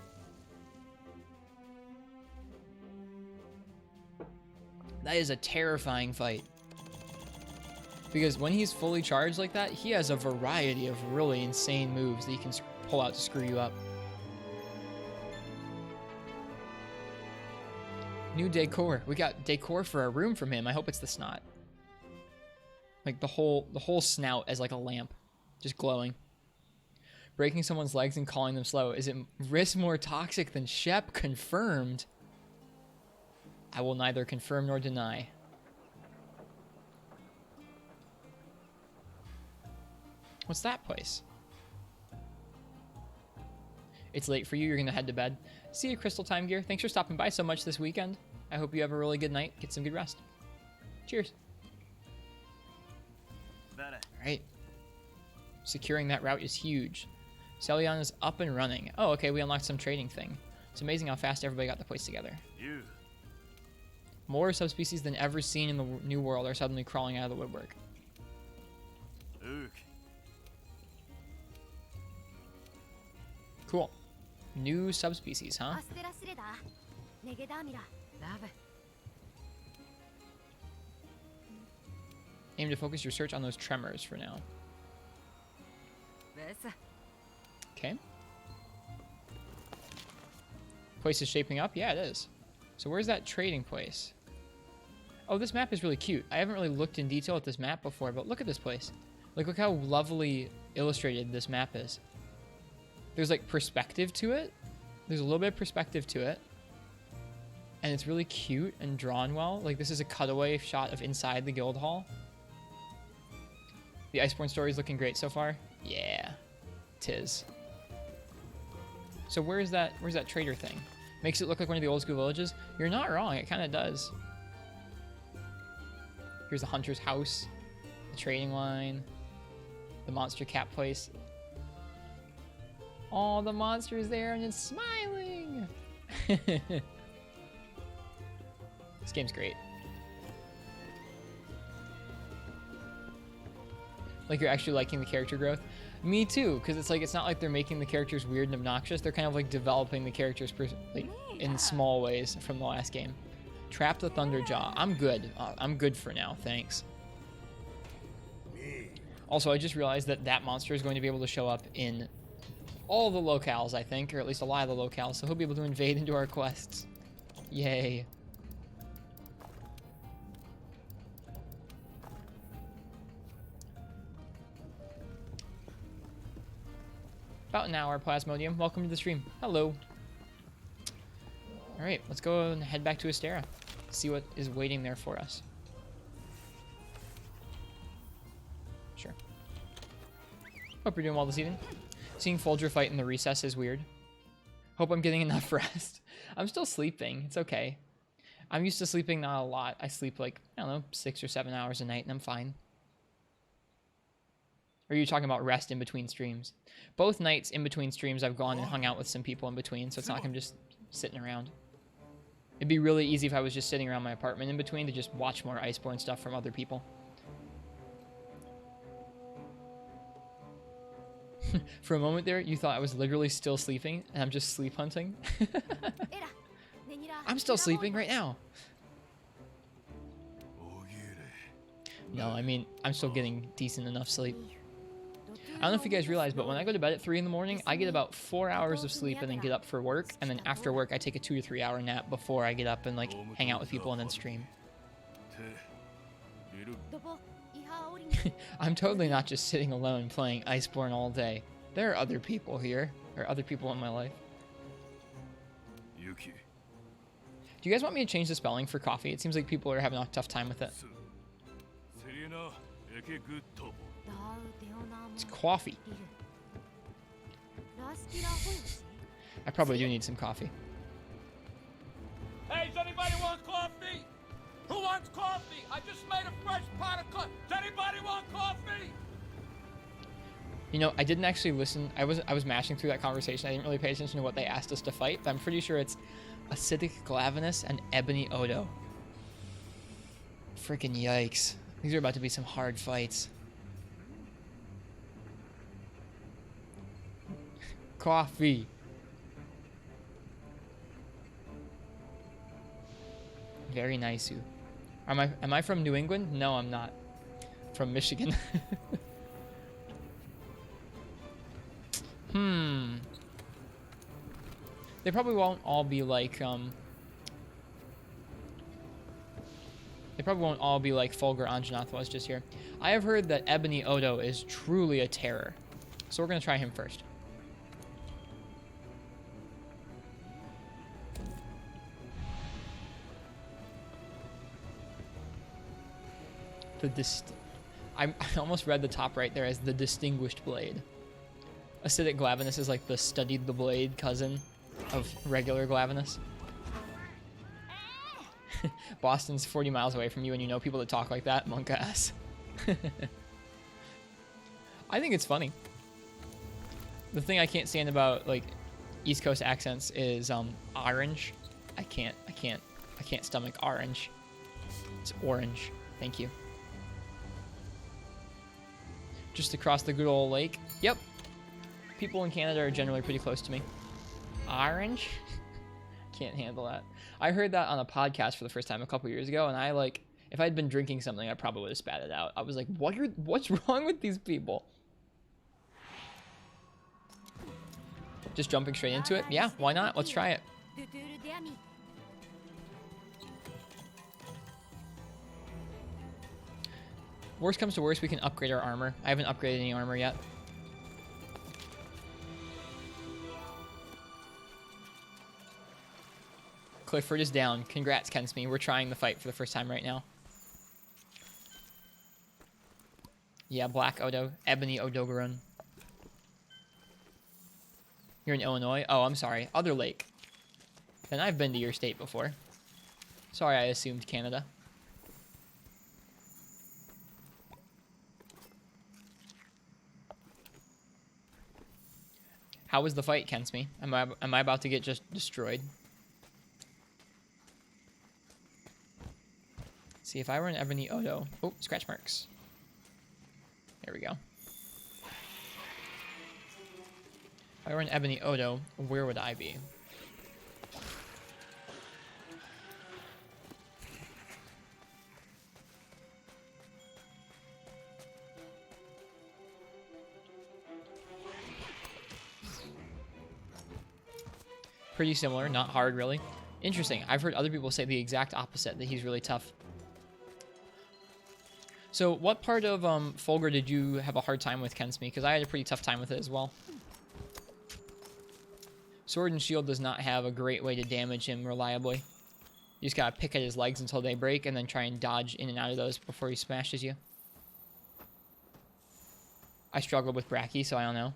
That is a terrifying fight. Because when he's fully charged like that, he has a variety of really insane moves that he can pull out to screw you up. New decor. We got decor for our room from him. I hope it's the snot. Like the whole snout as like a lamp. Just glowing. Breaking someone's legs and calling them slow. Is it Riss more toxic than Shep? Confirmed. I will neither confirm nor deny. What's that place? It's late for you. You're going to head to bed. See you, Crystal Time Gear. Thanks for stopping by so much this weekend. I hope you have a really good night. Get some good rest. Cheers. All right. Securing that route is huge. Celion is up and running. Oh, okay. We unlocked some trading thing. It's amazing how fast everybody got the place together. More subspecies than ever seen in the New World are suddenly crawling out of the woodwork. Cool. New subspecies, huh? Aim to focus your search on those tremors for now. Okay. Place is shaping up? Yeah, it is. So where's that trading place? Oh, this map is really cute. I haven't really looked in detail at this map before, but look at this place. Like, look how lovely illustrated this map is. There's, like, perspective to it. There's a little bit of perspective to it. And it's really cute and drawn well. Like, this is a cutaway shot of inside the guild hall. The Iceborne story is looking great so far. Yeah, 'tis. So where's that trader thing? Makes it look like one of the old school villages. You're not wrong, it kind of does. Here's the hunter's house, the trading line, the monster cat place. Oh, the monster's there and it's smiling. This game's great. Like you're actually liking the character growth. Me too, because it's like it's not like they're making the characters weird and obnoxious. They're kind of like developing the characters like in small ways from the last game. Trap the Thunderjaw. I'm good. I'm good for now. Thanks. Also, I just realized that that monster is going to be able to show up in all the locales, I think, or at least a lot of the locales. So he'll be able to invade into our quests. Yay. About an hour, Plasmodium. Welcome to the stream. Hello. Alright, let's go and head back to Astera. See what is waiting there for us. Sure. Hope you're doing well this evening. Seeing Folger fight in the recess is weird. Hope I'm getting enough rest. I'm still sleeping. It's okay. I'm used to sleeping not a lot. I sleep like, I don't know, 6 or 7 hours a night and I'm fine. Or are you talking about rest in between streams? Both nights in between streams I've gone and hung out with some people in between, so it's not like I'm just sitting around. It'd be really easy if I was just sitting around my apartment in between to just watch more Iceborne stuff from other people. For a moment there, you thought I was literally still sleeping, and I'm just sleep hunting? I'm still sleeping right now. No, I mean, I'm still getting decent enough sleep. I don't know if you guys realize, but when I go to bed at 3 in the morning, I get about 4 hours of sleep and then get up for work. And then after work, I take a 2 to 3 hour nap before I get up and like hang out with people and then stream. I'm totally not just sitting alone playing Iceborne all day. There are other people here, or other people in my life. Yuki. Do you guys want me to change the spelling for coffee? It seems like people are having a tough time with it. Serena Eke Gutto. It's coffee. I probably do need some coffee. Hey, does anybody want coffee? Who wants coffee? I just made a fresh pot of coffee. Does anybody want coffee? You know, I didn't actually listen. I was mashing through that conversation. I didn't really pay attention to what they asked us to fight, but I'm pretty sure it's Acidic Glavenus and Ebony Odo. Freaking yikes. These are about to be some hard fights. Coffee. Very nice. Am I from New England? No, I'm not. From Michigan. They probably won't all be like they probably won't all be like Fulgur Anjanath was just here. I have heard that Ebony Odo is truly a terror. So we're gonna try him first. I almost read the top right there as the Distinguished Blade. Acidic Glavenus is like the Studied the Blade cousin of regular Glavenus. Boston's 40 miles away from you and you know people that talk like that? Monk ass. I think it's funny. The thing I can't stand about like East Coast accents is orange. I can't stomach orange. It's orange. Thank you. Just across the good old lake. Yep. People in Canada are generally pretty close to me. Orange? Can't handle that. I heard that on a podcast for the first time a couple years ago, and I like, if I'd been drinking something, I probably would have spat it out. I was like, what's wrong with these people? Just jumping straight into it? Yeah, why not? Let's try it. Worst comes to worst, we can upgrade our armor. I haven't upgraded any armor yet. Clifford is down. Congrats, Kensme. We're trying the fight for the first time right now. Yeah, Black Odo. Ebony Odogaron. You're in Illinois? Oh, I'm sorry. Other lake. Then I've been to your state before. Sorry, I assumed Canada. How was the fight, Kensme? Am I about to get just destroyed? Let's see, if I were an Ebony Odo... Oh, scratch marks. There we go. If I were an Ebony Odo, where would I be? Pretty similar, not hard really. Interesting. I've heard other people say the exact opposite, that he's really tough. So what part of Fulgur did you have a hard time with, Kensme? Because I had a pretty tough time with it as well. Sword and Shield does not have a great way to damage him reliably. You just gotta pick at his legs until they break and then try and dodge in and out of those before he smashes you. I struggled with Bracky, so I don't know.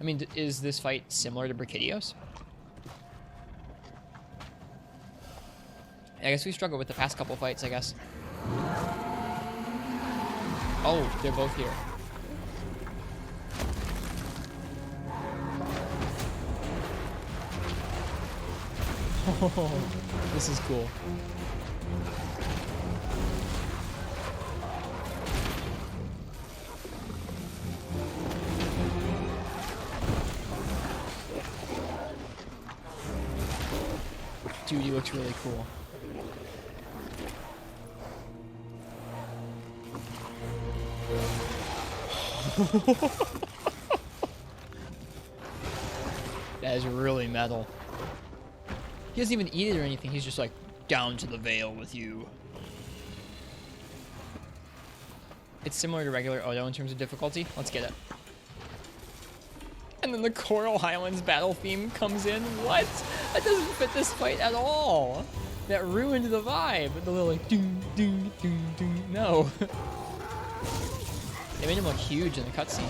I mean, is this fight similar to Brachydios? I guess we struggled with the past couple fights, I guess. Oh, they're both here. Oh, this is cool. Dude, he looks really cool. That is really metal. He doesn't even eat it or anything. He's just like, down to the veil with you. It's similar to regular Odo in terms of difficulty. Let's get it. And then the Coral Highlands battle theme comes in. What? That doesn't fit this fight at all. That ruined the vibe. The little like ding, ding, ding, ding. No. They made him look huge in the cutscene.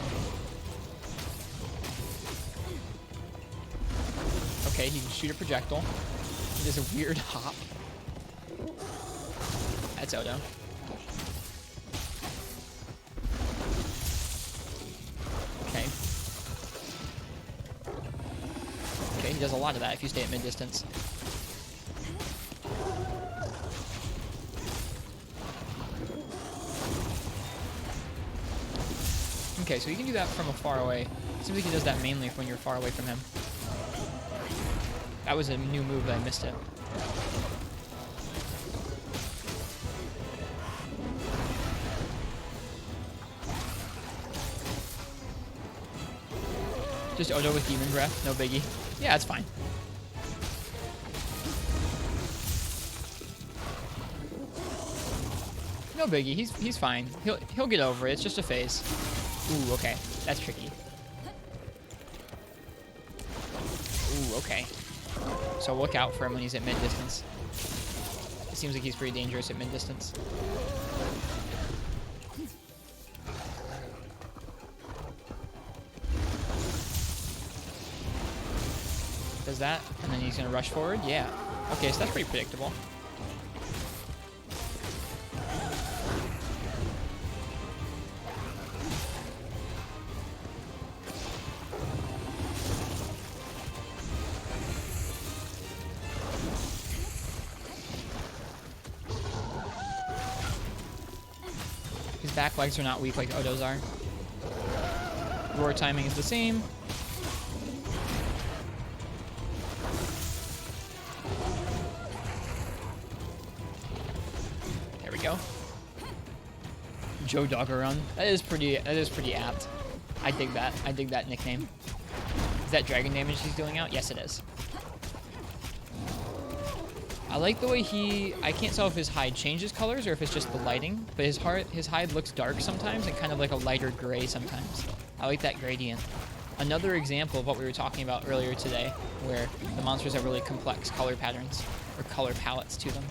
Okay, he can shoot a projectile. He does a weird hop. That's Odo. Okay. Okay, he does a lot of that if you stay at mid-distance. Okay, so you can do that from a far away. Seems like he does that mainly when you're far away from him. That was a new move that I missed it. Just Odo with Demon Breath, no biggie. Yeah, it's fine. No biggie, he's fine. He'll get over it, it's just a phase. Ooh, okay. That's tricky. Ooh, okay. So look out for him when he's at mid-distance. It seems like he's pretty dangerous at mid-distance. Does that, and then he's gonna rush forward? Yeah. Okay, so that's pretty predictable. His back legs are not weak like Odo's are. Roar timing is the same. There we go. Joe Dogger Run. That is pretty apt. I dig that. I dig that nickname. Is that dragon damage he's dealing out? Yes, it is. I like the way I can't tell if his hide changes colors or if it's just the lighting, but his hide looks dark sometimes and kind of like a lighter gray sometimes. I like that gradient. Another example of what we were talking about earlier today, where the monsters have really complex color patterns or color palettes to them.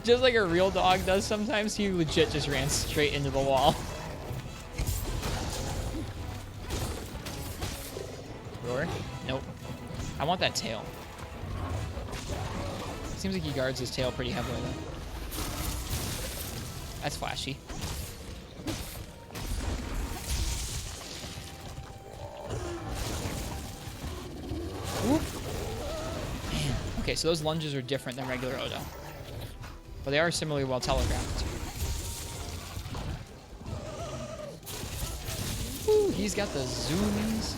Just like a real dog does sometimes, he legit just ran straight into the wall. Roar? Nope. I want that tail. Seems like he guards his tail pretty heavily though. That's flashy. Whoop. Man. Okay, so those lunges are different than regular Odo. But they are similarly well telegraphed. Woo, he's got the zoomies.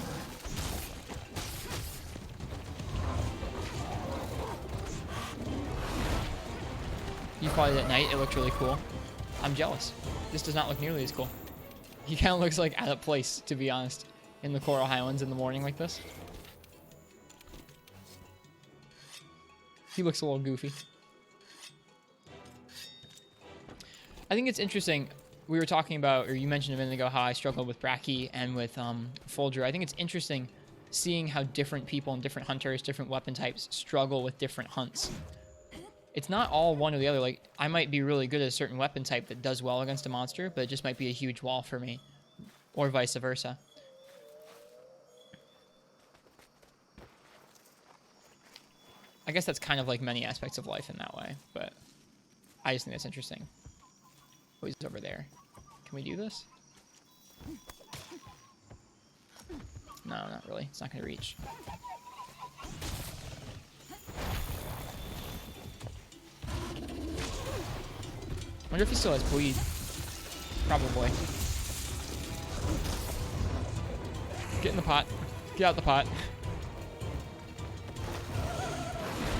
You fought it at night, it looked really cool. I'm jealous. This does not look nearly as cool. He kind of looks like out of place, to be honest, in the Coral Highlands in the morning like this. He looks a little goofy. I think it's interesting. We were talking about, or you mentioned a minute ago, how I struggled with Bracky and with Folger. I think it's interesting seeing how different people and different hunters, different weapon types struggle with different hunts. It's not all one or the other. Like, I might be really good at a certain weapon type that does well against a monster, but it just might be a huge wall for me. Or vice versa. I guess that's kind of like many aspects of life in that way, but I just think that's interesting. Oh, he's over there. Can we do this? No, not really. It's not going to reach. I wonder if he still has bleed. Probably. Get in the pot. Get out the pot.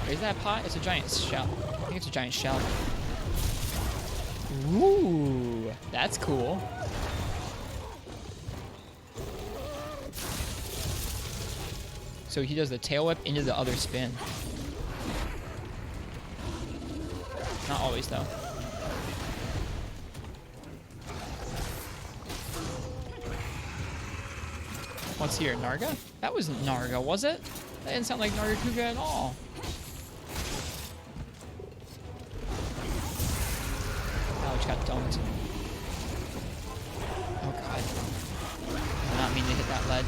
Is that a pot? It's a giant shell. I think it's a giant shell. Ooh, that's cool. So he does the tail whip into the other spin. Not always, though. What's here? Narga? That wasn't Narga, was it? That didn't sound like Nargacuga at all. Ouch, got dumped. Oh god. I did not mean to hit that ledge.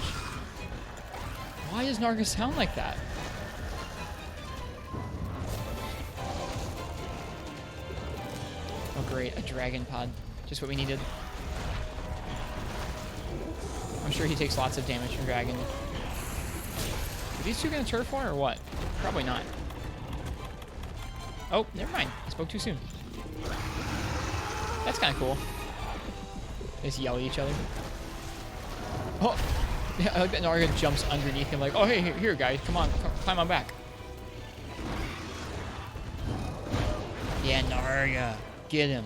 Why does Narga sound like that? Oh great, a dragon pod. Just what we needed. I'm sure he takes lots of damage from dragon. Are these two gonna turf war or what? Probably not. Oh, never mind. I spoke too soon. That's kind of cool. They just yell at each other. Oh! Yeah, I like that Narga jumps underneath him like, oh, hey, here, guys. Come on, climb on back. Yeah, Narga. Get him.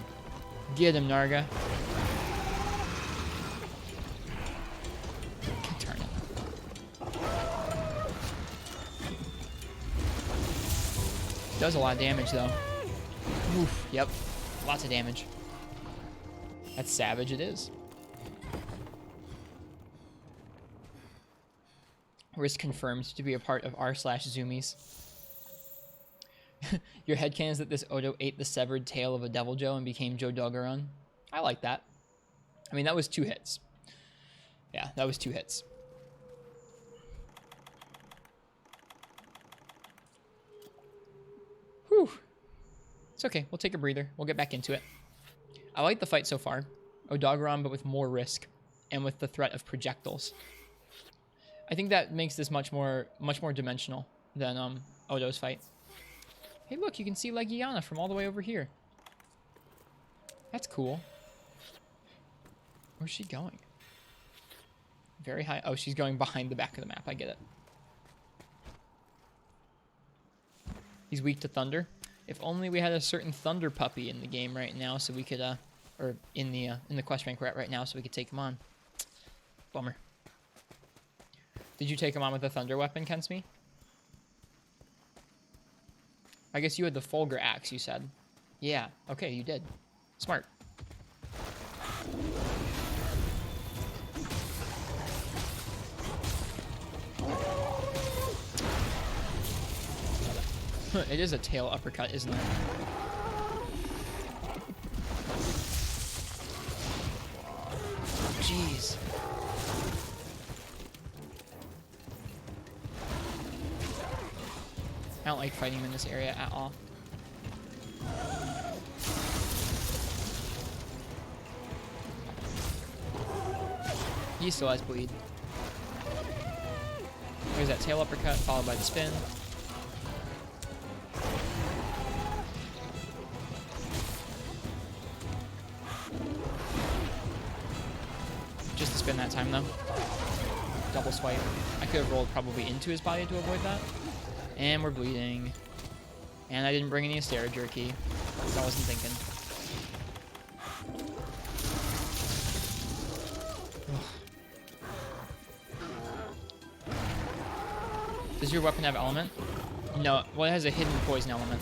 Get him, Narga. Turn it. Does a lot of damage, though. Oof, yep. Lots of damage. That's savage, it is. Risk confirmed to be a part of r/Zoomies. Your headcanon is that this Odo ate the severed tail of a Devil Joe and became Joe Doggeron. I like that. I mean, that was 2 hits. Yeah, that was 2 hits. Whew. It's okay. We'll take a breather. We'll get back into it. I like the fight so far. Odogaron, but with more risk and with the threat of projectiles. I think that makes this much more dimensional than Odo's fight. Hey, look, you can see Legiana from all the way over here. That's cool. Where's she going? Very high. Oh, she's going behind the back of the map. I get it. He's weak to thunder. If only we had a certain thunder puppy in the game right now, so we could, or in the quest rank we're at right now, so we could take him on. Bummer. Did you take him on with a thunder weapon, Kensme? I guess you had the Fulgur axe, you said. Yeah, okay, you did. Smart. It is a tail uppercut, isn't it? Jeez. I don't like fighting him in this area at all. He still has bleed. There's that tail uppercut followed by the spin. Just the spin that time though. Double swipe. I could have rolled probably into his body to avoid that. And we're bleeding. And I didn't bring any Astera Jerky, so I wasn't thinking. Ugh. Does your weapon have element? No, well, it has a hidden poison element.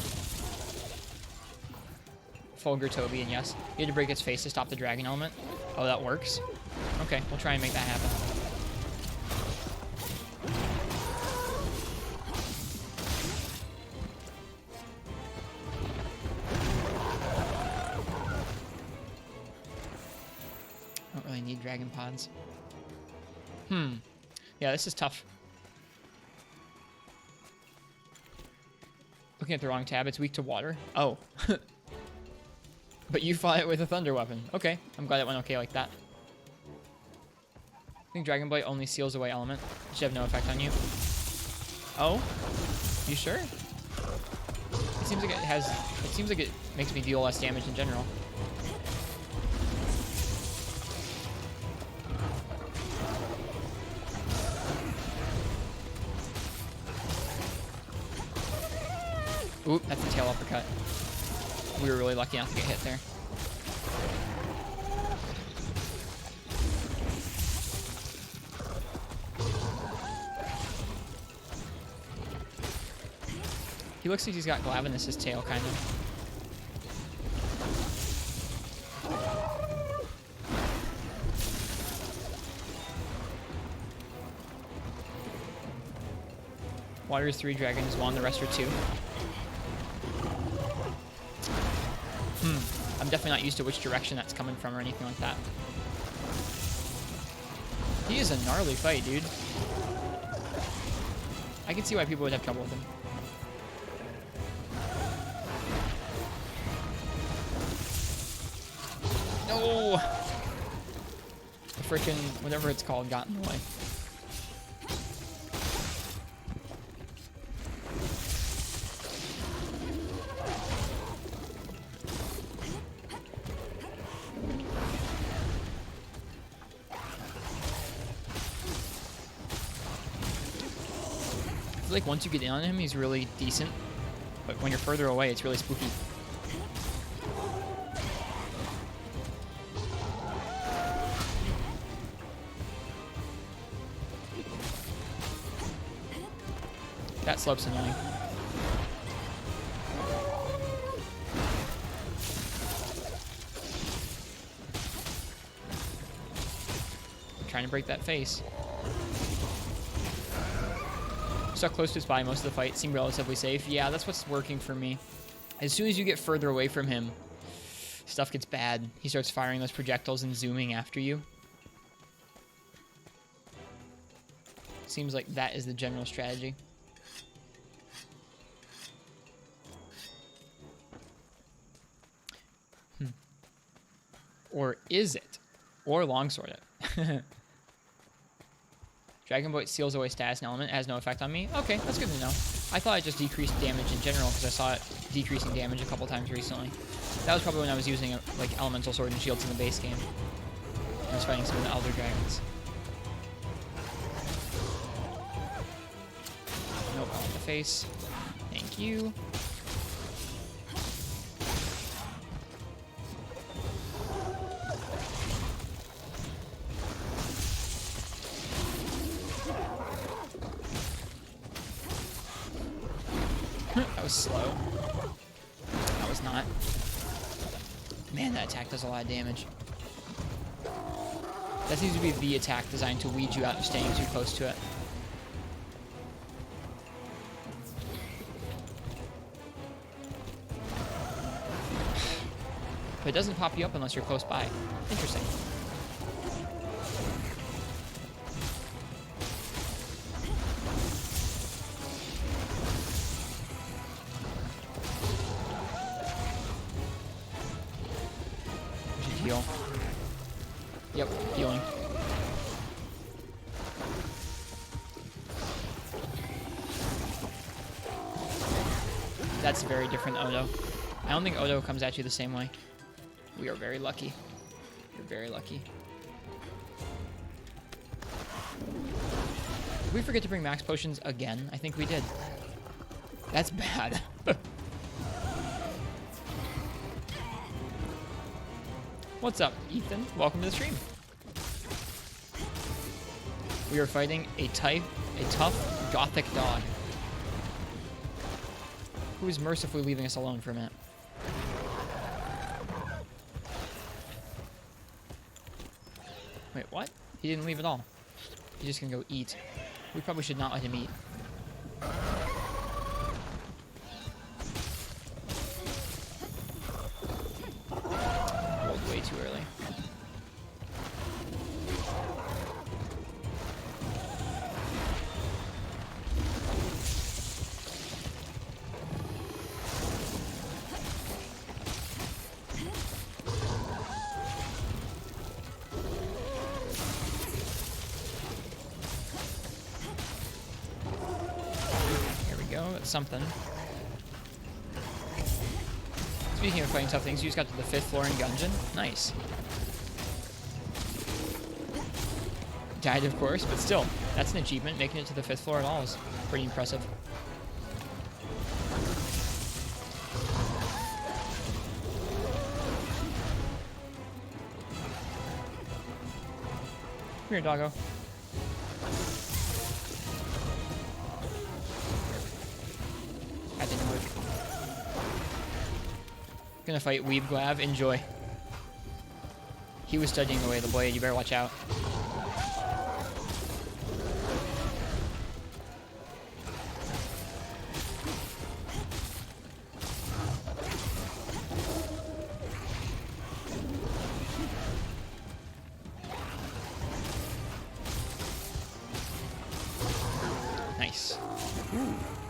Fulgur Toby, and yes. You had to break its face to stop the dragon element. Oh, that works? Okay, we'll try and make that happen. Don't really need dragon pods. Yeah, this is tough. Looking at the wrong tab, it's weak to water. Oh. But you fought it with a thunder weapon. Okay, I'm glad it went okay like that. I think Dragon Blight only seals away element. It should have no effect on you. Oh? You sure? It seems like it has... It seems like it makes me deal less damage in general. Oop, that's a tail uppercut. We were really lucky not to get hit there. He looks like he's got Glavenus' tail, kind of. Water is 3, dragon is 1, the rest are 2. I'm definitely not used to which direction that's coming from or anything like that. He is a gnarly fight, dude. I can see why people would have trouble with him. No! The frickin' whatever it's called got in the way. I feel like once you get in on him, he's really decent. But when you're further away, it's really spooky. That slope's annoying. Trying to break that face. Stuck close to his body most of the fight. Seemed relatively safe. Yeah, that's what's working for me. As soon as you get further away from him, stuff gets bad. He starts firing those projectiles and zooming after you. Seems like that is the general strategy. Or is it? Or longsword it. Dragon Bolt seals away status and element. It has no effect on me. Okay, that's good to know. I thought it just decreased damage in general because I saw it decreasing damage a couple times recently. That was probably when I was using like elemental sword and shields in the base game. I was fighting some of the elder dragons. Nope, on the face. Thank you. That was slow. That was not. Man, that attack does a lot of damage. That seems to be the attack designed to weed you out of staying too close to it. But it doesn't pop you up unless you're close by. Interesting. Heal. Yep, healing. That's very different Odo. I don't think Odo comes at you the same way. We are very lucky. We're very lucky. Did we forget to bring max potions again? I think we did. That's bad. What's up, Ethan? Welcome to the stream. We are fighting a tough gothic dog who is mercifully leaving us alone for a minute. Wait, what? He didn't leave at all. He's just gonna go eat. We probably should not let him eat. Rolled way too early. Something. Speaking of fighting tough things, you just got to the 5th floor in Gungeon. Nice. Died, of course, but still, that's an achievement. Making it to the 5th floor at all is pretty impressive. Come here, doggo. That didn't work. Gonna fight Weeb Glav. Enjoy. He was studying away the blade. You better watch out.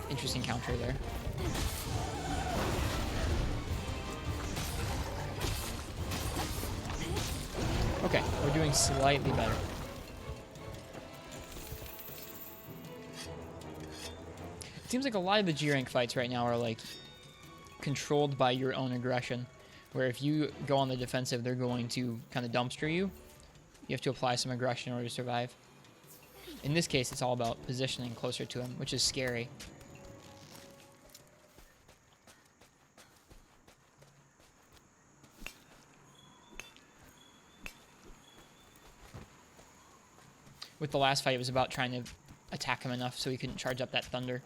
Interesting counter there. Okay, we're doing slightly better. It seems like a lot of the G rank fights right now are like controlled by your own aggression, where if you go on the defensive, they're going to kind of dumpster you. You have to apply some aggression in order to survive. In this case, it's all about positioning closer to him, which is scary. With the last fight, it was about trying to attack him enough so he couldn't charge up that thunder.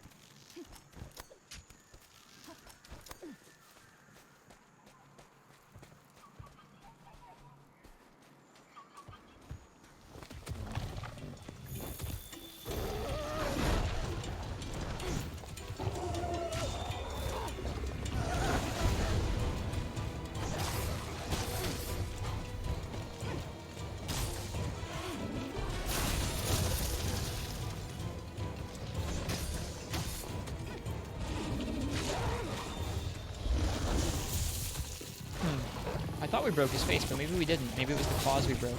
I thought we broke his face, but maybe we didn't. Maybe it was the claws we broke.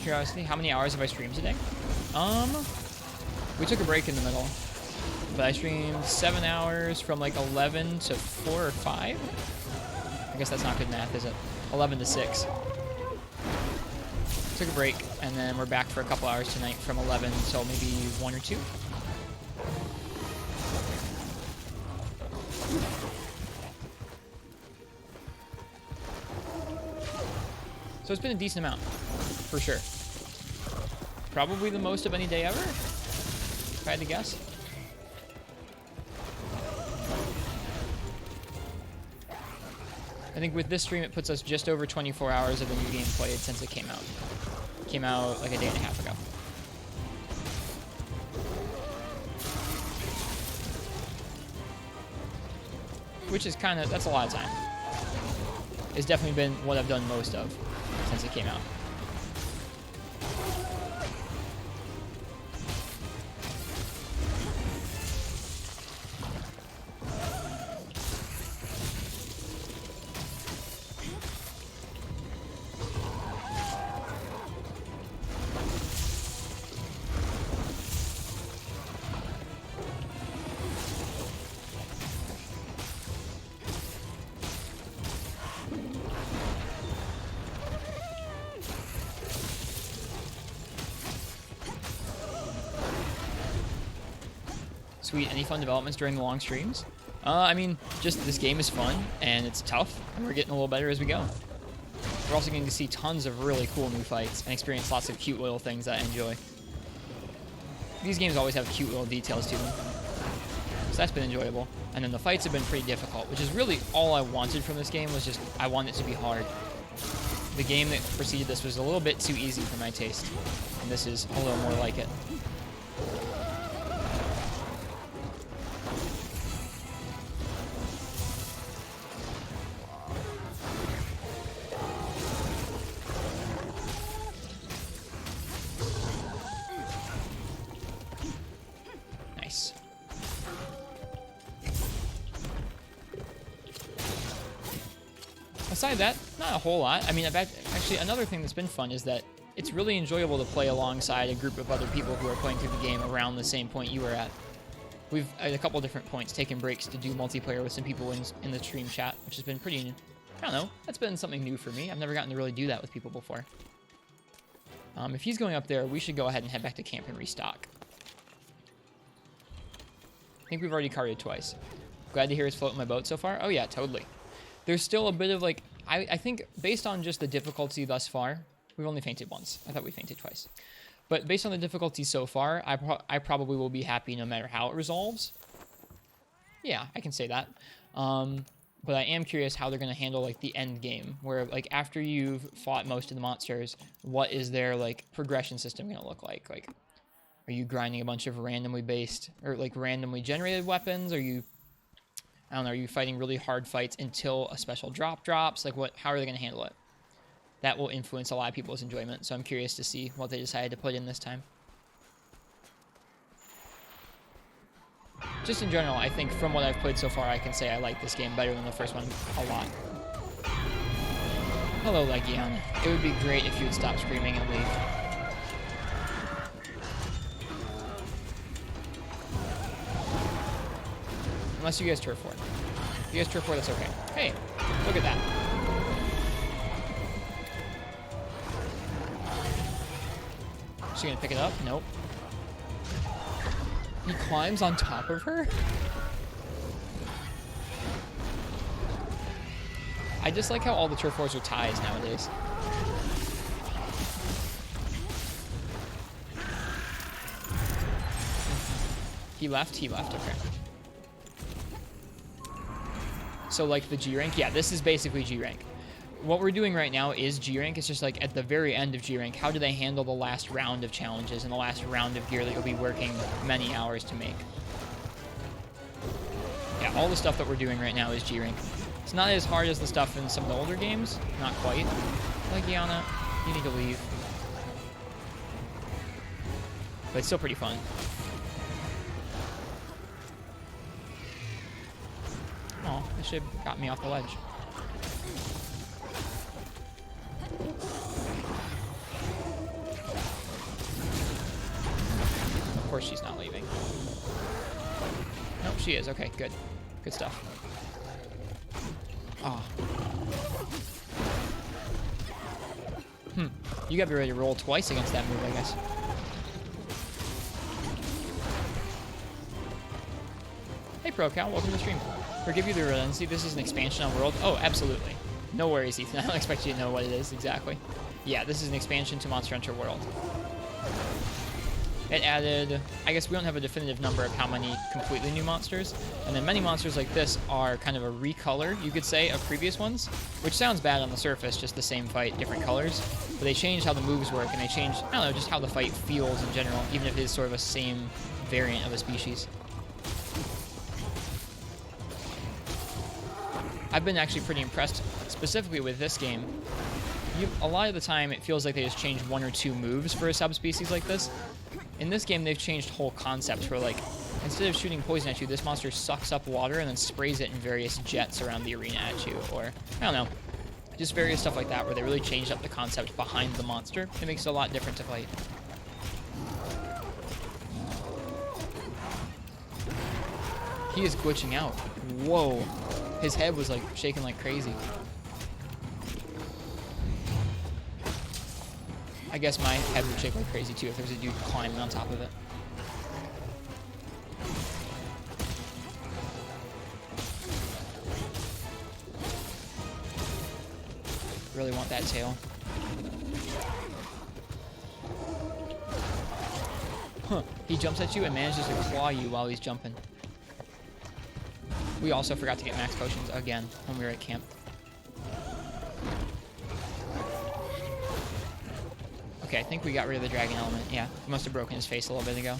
Curiosity, how many hours have I streamed today? We took a break in the middle. But I streamed 7 hours from like 11 to 4 or 5. I guess that's not good math, is it? 11 to 6. Took a break, and then we're back for a couple hours tonight from 11 until maybe 1 or 2. So it's been a decent amount, for sure. Probably the most of any day ever, if I had to guess. I think with this stream, it puts us just over 24 hours of a new game played since it came out. It came out like a day and a half ago. Which is kind of, that's a lot of time. It's definitely been what I've done most of since it came out. Sweet. Any fun developments during the long streams? I mean, just this game is fun, and it's tough, and we're getting a little better as we go. We're also getting to see tons of really cool new fights and experience lots of cute little things that I enjoy. These games always have cute little details to them. So that's been enjoyable. And then the fights have been pretty difficult, which is really all I wanted from this game, was just, I want it to be hard. The game that preceded this was a little bit too easy for my taste, and this is a little more like it. Aside that, not a whole lot. I mean, actually, another thing that's been fun is that it's really enjoyable to play alongside a group of other people who are playing through the game around the same point you were at. We've, at a couple different points, taken breaks to do multiplayer with some people in the stream chat, which has been pretty, I don't know, that's been something new for me. I've never gotten to really do that with people before. If he's going up there, we should go ahead and head back to camp and restock. I think we've already carded twice. Glad to hear it's floating my boat so far. Oh yeah, totally. There's still a bit of like, I think based on just the difficulty thus far, we've only fainted once. I thought we fainted twice. But based on the difficulty so far, I probably will be happy no matter how it resolves. Yeah, I can say that. But I am curious how they're going to handle like the end game, where like after you've fought most of the monsters, what is their like progression system going to look like? Like, Are you grinding a bunch of randomly based or like randomly generated weapons? Are you, I don't know, are you fighting really hard fights until a special drop drops? Like how are they going to handle it? That will influence a lot of people's enjoyment. So I'm curious to see what they decided to put in this time. Just in general, I think from what I've played so far, I can say I like this game better than the first one a lot. Hello, Legion. It would be great if you would stop screaming and leave. Unless you guys turf war. If you guys turf war, that's okay. Hey, look at that. Is she gonna pick it up? Nope. He climbs on top of her? I just like how all the turf wars are ties nowadays. He left, okay. So like the G rank, yeah, this is basically G rank. What we're doing right now is G rank. It's just like at the very end of G rank, how do they handle the last round of challenges and the last round of gear that you'll be working many hours to make? Yeah, all the stuff that we're doing right now is G rank. It's not as hard as the stuff in some of the older games, not quite. Like Yana, you need to leave. But it's still pretty fun. Oh, this shit got me off the ledge. Of course she's not leaving. Nope, she is. Okay, good. Good stuff. Oh. You gotta be ready to roll twice against that move, I guess. Hey, ProCal, welcome to the stream. Forgive you the redundancy, this is an expansion on World. Oh, absolutely. No worries, Ethan. I don't expect you to know what it is exactly. Yeah, this is an expansion to Monster Hunter World. It added, I guess we don't have a definitive number of how many completely new monsters, and then many monsters like this are kind of a recolor, you could say, of previous ones, which sounds bad on the surface, just the same fight, different colors, but they changed how the moves work, and they changed, I don't know, just how the fight feels in general, even if it is sort of a same variant of a species. I've been actually pretty impressed, specifically with this game. A lot of the time, it feels like they just changed one or two moves for a subspecies like this. In this game, they've changed whole concepts where, like, instead of shooting poison at you, this monster sucks up water and then sprays it in various jets around the arena at you, or, I don't know, just various stuff like that, where they really changed up the concept behind the monster. It makes it a lot different to fight. He is glitching out. Whoa. His head was, like, shaking like crazy. I guess my head would shake like crazy too if there's a dude climbing on top of it. Really want that tail. Huh. He jumps at you and manages to claw you while he's jumping. We also forgot to get max potions again when we were at camp. Okay, I think we got rid of the dragon element. Yeah, he must have broken his face a little bit ago.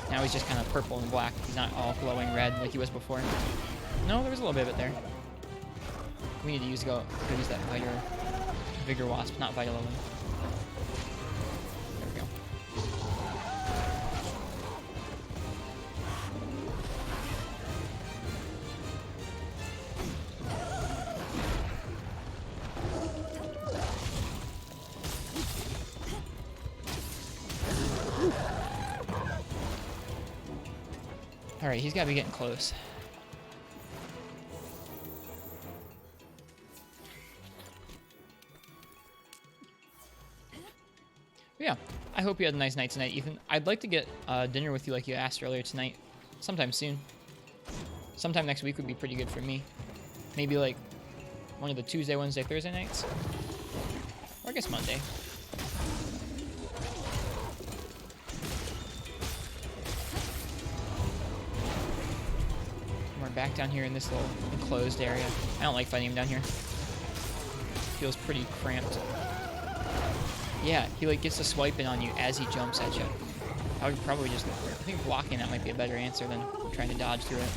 Now he's just kind of purple and black. He's not all glowing red like he was before. No, there was a little bit of it there. We need to use that Vigor Wasp, not Vital Element. There we go. Alright, he's got to be getting close. But yeah, I hope you had a nice night tonight, Ethan. I'd like to get dinner with you like you asked earlier tonight. Sometime soon. Sometime next week would be pretty good for me. Maybe like one of the Tuesday, Wednesday, Thursday nights. Or I guess Monday. Back down here in this little enclosed area. I don't like fighting him down here. Feels pretty cramped. Yeah, he like gets to swipe in on you as he jumps at you. I would probably just, I think blocking that might be a better answer than trying to dodge through it.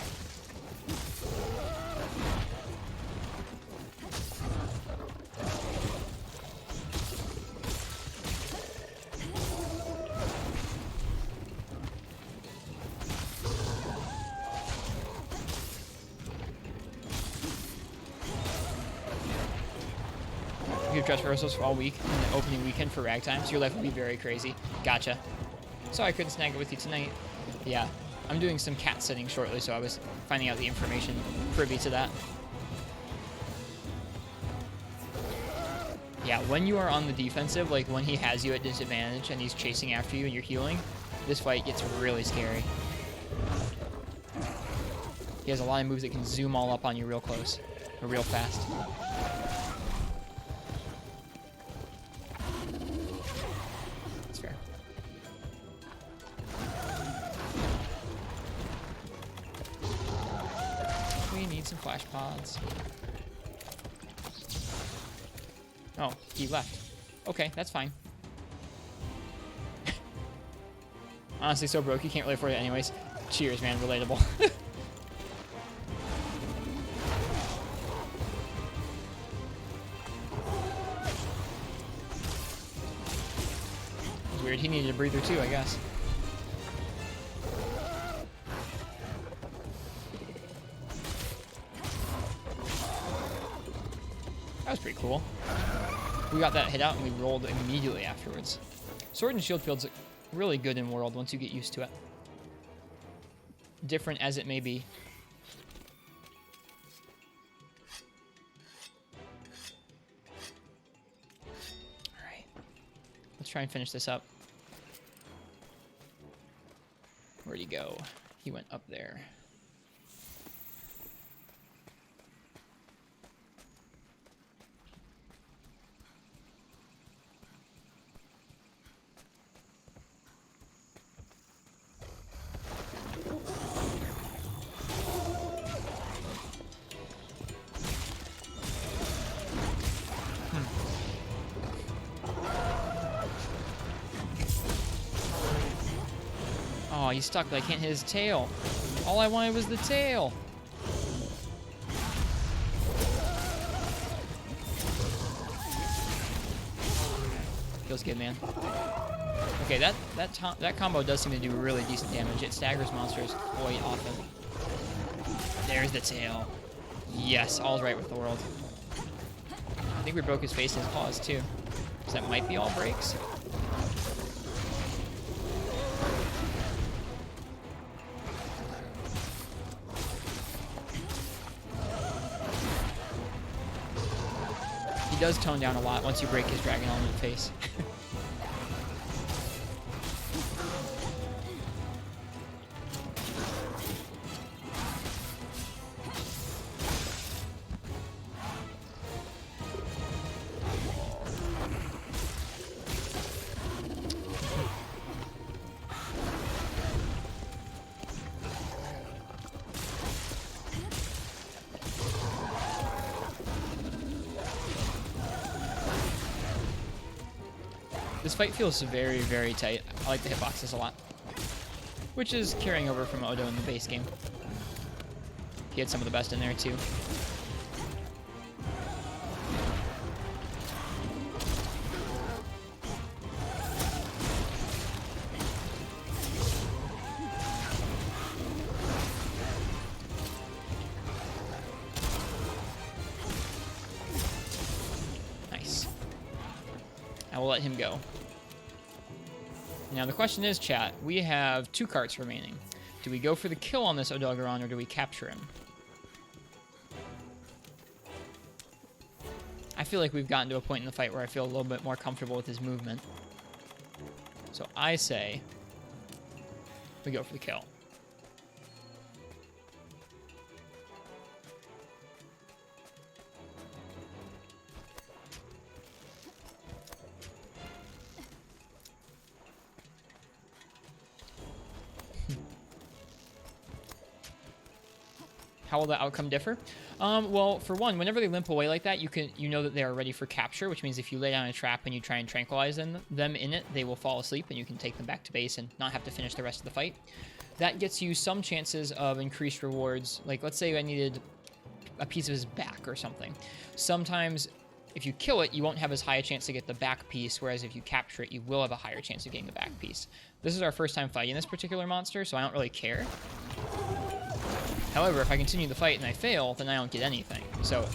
You have dress rehearsals for all week and the opening weekend for ragtime, so your life will be very crazy. Gotcha. Sorry I couldn't snag it with you tonight. Yeah, I'm doing some cat sitting shortly, so I was finding out the information privy to that. Yeah, when you are on the defensive, like when he has you at disadvantage and he's chasing after you and you're healing, this fight gets really scary. He has a lot of moves that can zoom all up on you real close, or real fast. That's fair. We need some flash pods. Oh, he left. Okay, that's fine. Honestly, so broke, you can't really afford it anyways. Cheers, man. Relatable. It's weird. He needed a breather too, I guess. That was pretty cool. We got that hit out and we rolled immediately afterwards. Sword and shield field's really good in World once you get used to it. Different as it may be. Alright. Let's try and finish this up. Where'd he go? He went up there. Oh, he's stuck, but I can't hit his tail. All I wanted was the tail. Feels good, man. Okay, that combo does seem to do really decent damage. It staggers monsters quite often. There's the tail. Yes, all's right with the world. I think we broke his face and his paws too. So that might be all breaks. He does tone down a lot once you break his dragon element face. This fight feels very, very tight. I like the hitboxes a lot. Which is carrying over from Odo in the base game. He had some of the best in there too. Nice. I will let him go. Now the question is, chat, we have 2 carts remaining. Do we go for the kill on this Odogaron or do we capture him? I feel like we've gotten to a point in the fight where I feel a little bit more comfortable with his movement. So I say we go for the kill. How will the outcome differ? Well, for one, whenever they limp away like that, you know that they are ready for capture, which means if you lay down a trap and you try and tranquilize them in it, they will fall asleep and you can take them back to base and not have to finish the rest of the fight. That gets you some chances of increased rewards. Like, let's say I needed a piece of his back or something. Sometimes, if you kill it, you won't have as high a chance to get the back piece, whereas if you capture it, you will have a higher chance of getting the back piece. This is our first time fighting this particular monster, so I don't really care. However, if I continue the fight and I fail, then I don't get anything. So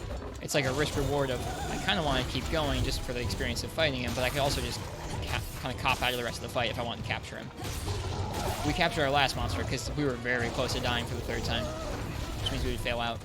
it's like a risk-reward of, I kind of want to keep going just for the experience of fighting him, but I could also just kind of cop out of the rest of the fight if I want to capture him. We captured our last monster because we were very close to dying for the third time, which means we would fail out.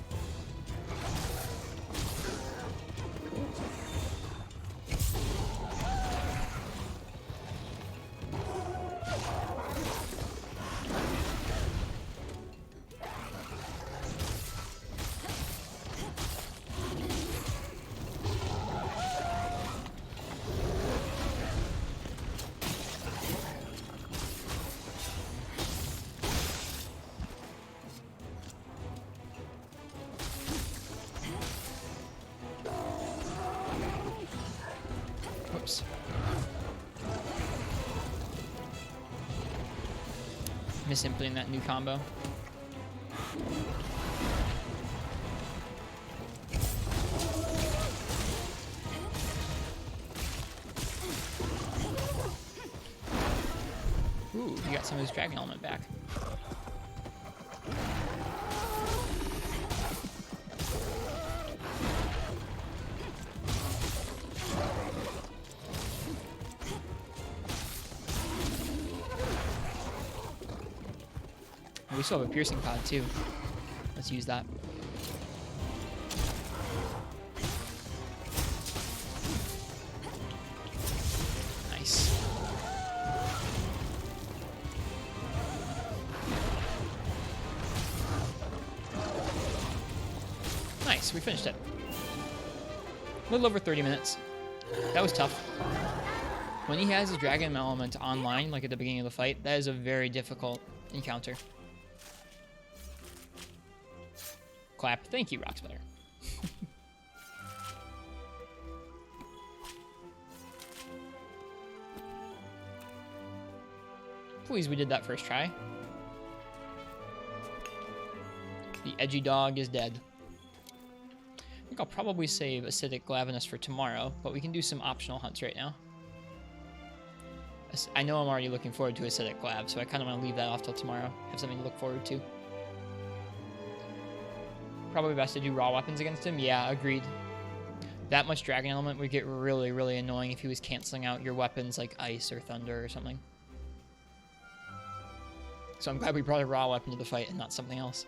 Whoops. Misinputting that new combo. Ooh, you got some of his dragon element back. We still have a piercing pod too. Let's use that. Nice. Nice, we finished it. A little over 30 minutes. That was tough. When he has his dragon element online, like at the beginning of the fight, that is a very difficult encounter. Clap. Thank you, Rocksplitter. Please, we did that first try. The edgy dog is dead. I think I'll probably save Acidic Glavenus for tomorrow, but we can do some optional hunts right now. I know I'm already looking forward to Acidic Glav, so I kind of want to leave that off till tomorrow. Have something to look forward to. Probably best to do raw weapons against him. Yeah, agreed. That much dragon element would get really, really annoying if he was canceling out your weapons like ice or thunder or something. So I'm glad we brought a raw weapon to the fight and not something else.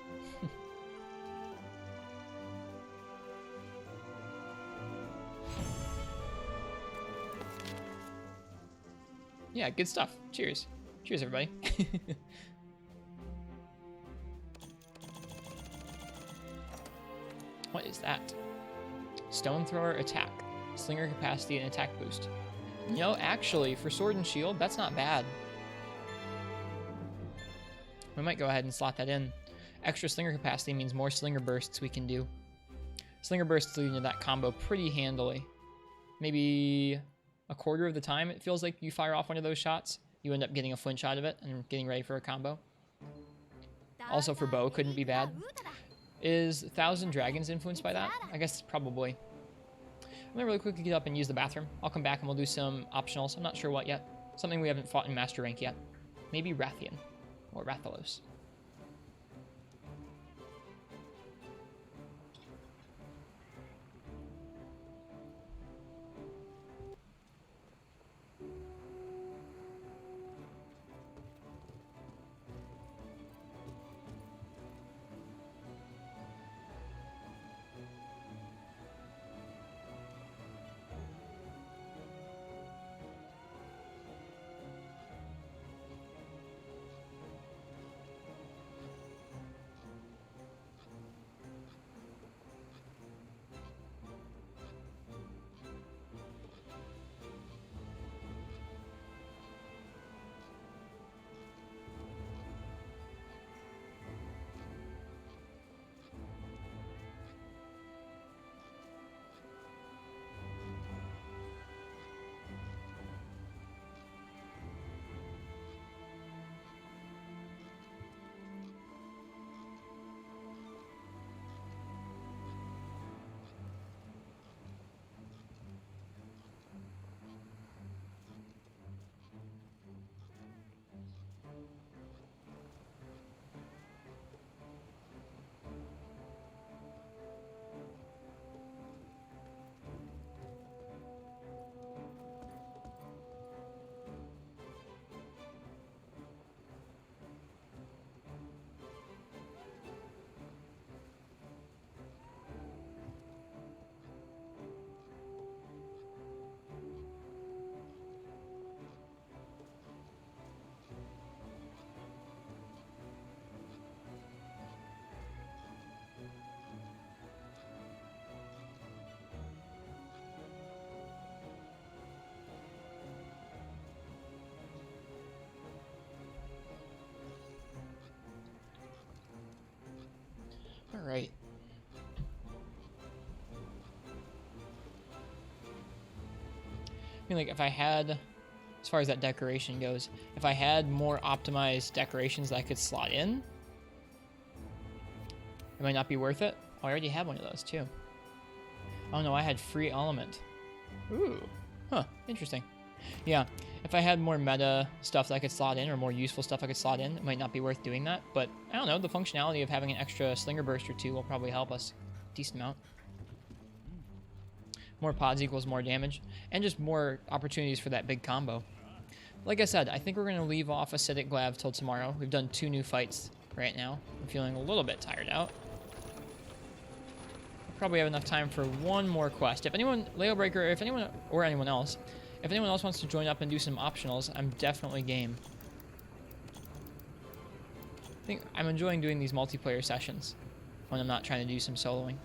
Yeah, good stuff. Cheers. Cheers, everybody. What is that? Stone thrower attack. Slinger capacity and attack boost. You know, actually, for sword and shield, that's not bad. We might go ahead and slot that in. Extra slinger capacity means more slinger bursts we can do. Slinger bursts lead into that combo pretty handily. Maybe a quarter of the time it feels like you fire off one of those shots, you end up getting a flinch out of it and getting ready for a combo. Also for bow, couldn't be bad. Is 1,000 Dragons influenced by that? I guess probably. I'm gonna really quickly get up and use the bathroom. I'll come back and we'll do some optionals. I'm not sure what yet. Something we haven't fought in Master Rank yet. Maybe Rathian or Rathalos. right. I mean, like, if I had, as far as that decoration goes, if I had more optimized decorations that I could slot in, it might not be worth it. Oh, I already have one of those, too. Oh, no, I had free element. Ooh. Huh, interesting. Yeah, if I had more meta stuff that I could slot in, or more useful stuff I could slot in, it might not be worth doing that. But, I don't know, the functionality of having an extra slinger burst or two will probably help us a decent amount. More pods equals more damage, and just more opportunities for that big combo. Like I said, I think we're going to leave off Acidic Glav till tomorrow. We've done 2 new fights right now. I'm feeling a little bit tired out. Probably have enough time for one more quest. If anyone, Lailbreaker, if anyone, or anyone else, if anyone else wants to join up and do some optionals, I'm definitely game. I think I'm enjoying doing these multiplayer sessions when I'm not trying to do some soloing.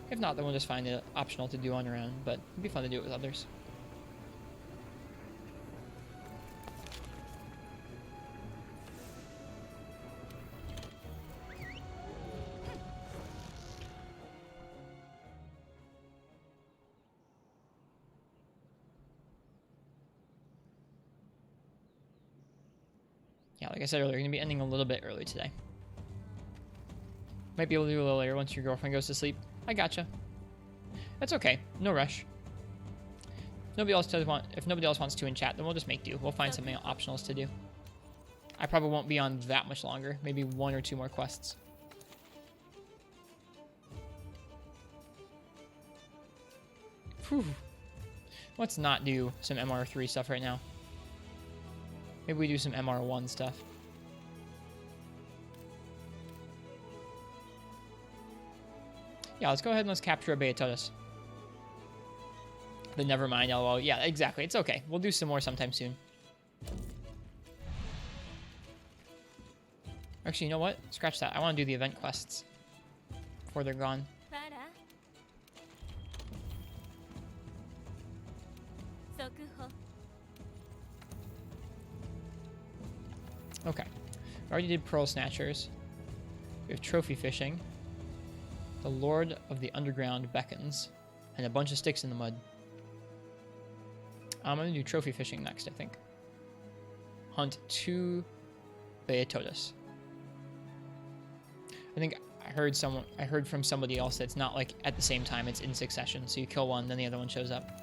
If not, then we'll just find it optional to do on your own, but it'd be fun to do it with others. Yeah, like I said earlier, we're going to be ending a little bit early today. Might be able to do a little later once your girlfriend goes to sleep. I gotcha. That's okay. No rush. If nobody else wants to in chat, then we'll just make do. We'll find something optionals to do. I probably won't be on that much longer. Maybe 1 or 2 more quests. Whew. Let's not do some MR3 stuff right now. Maybe we do some MR1 stuff. Yeah, let's go ahead and let's capture a Beatotus. But never mind, LOL. Yeah, exactly. It's okay. We'll do some more sometime soon. Actually, you know what? Scratch that. I want to do the event quests before they're gone. Okay. We already did Pearl Snatchers. We have Trophy Fishing. The Lord of the Underground beckons. And a bunch of sticks in the mud. I'm going to do Trophy Fishing next, I think. Hunt 2 Beatotus. I think I heard from somebody else that it's not like at the same time, it's in succession. So you kill one, then the other one shows up.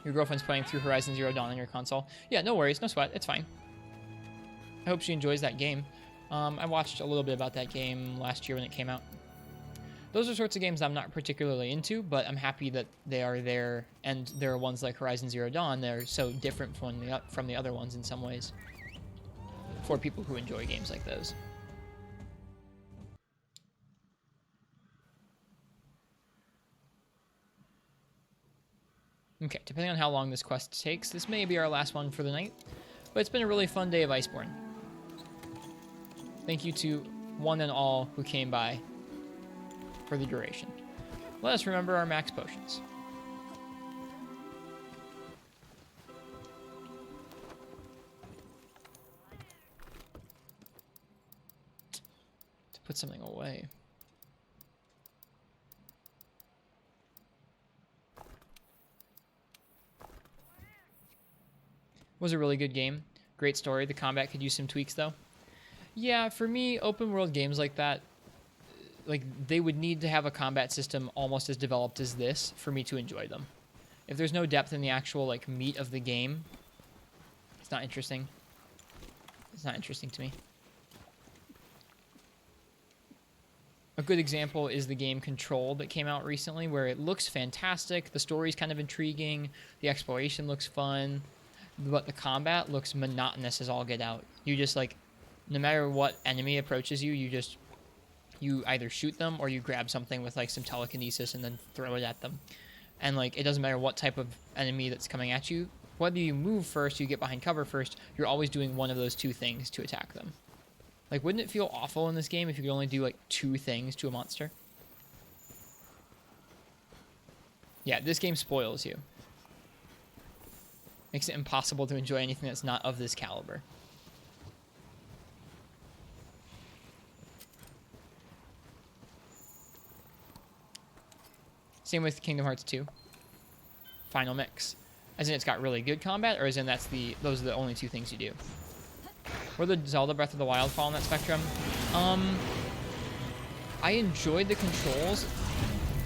Your girlfriend's playing through Horizon Zero Dawn on your console. Yeah, no worries, no sweat, it's fine. I hope she enjoys that game. I watched a little bit about that game last year when it came out. Those are sorts of games I'm not particularly into, but I'm happy that they are there, and there are ones like Horizon Zero Dawn that are so different from the other ones in some ways. For people who enjoy games like those. Okay, depending on how long this quest takes, this may be our last one for the night, but it's been a really fun day of Iceborne. Thank you to one and all who came by for the duration. Let us remember our max potions. To put something away. Was a really good game. Great story. The combat could use some tweaks though. Yeah, for me, open world games like that, like they would need to have a combat system almost as developed as this for me to enjoy them. If there's no depth in the actual like meat of the game, it's not interesting. It's not interesting to me. A good example is the game Control that came out recently, where it looks fantastic, the story's kind of intriguing, the exploration looks fun, but the combat looks monotonous as all get out. You just like, no matter what enemy approaches you, you either shoot them or you grab something with like some telekinesis and then throw it at them. And like, it doesn't matter what type of enemy that's coming at you, whether you move first, you get behind cover first, you're always doing one of those 2 things to attack them. Like, wouldn't it feel awful in this game if you could only do like 2 things to a monster? Yeah, this game spoils you. Makes it impossible to enjoy anything that's not of this caliber. Same with Kingdom Hearts 2. Final mix. As in it's got really good combat, or as in those are the only two things you do? Where the Zelda Breath of the Wild fall on that spectrum? I enjoyed the controls.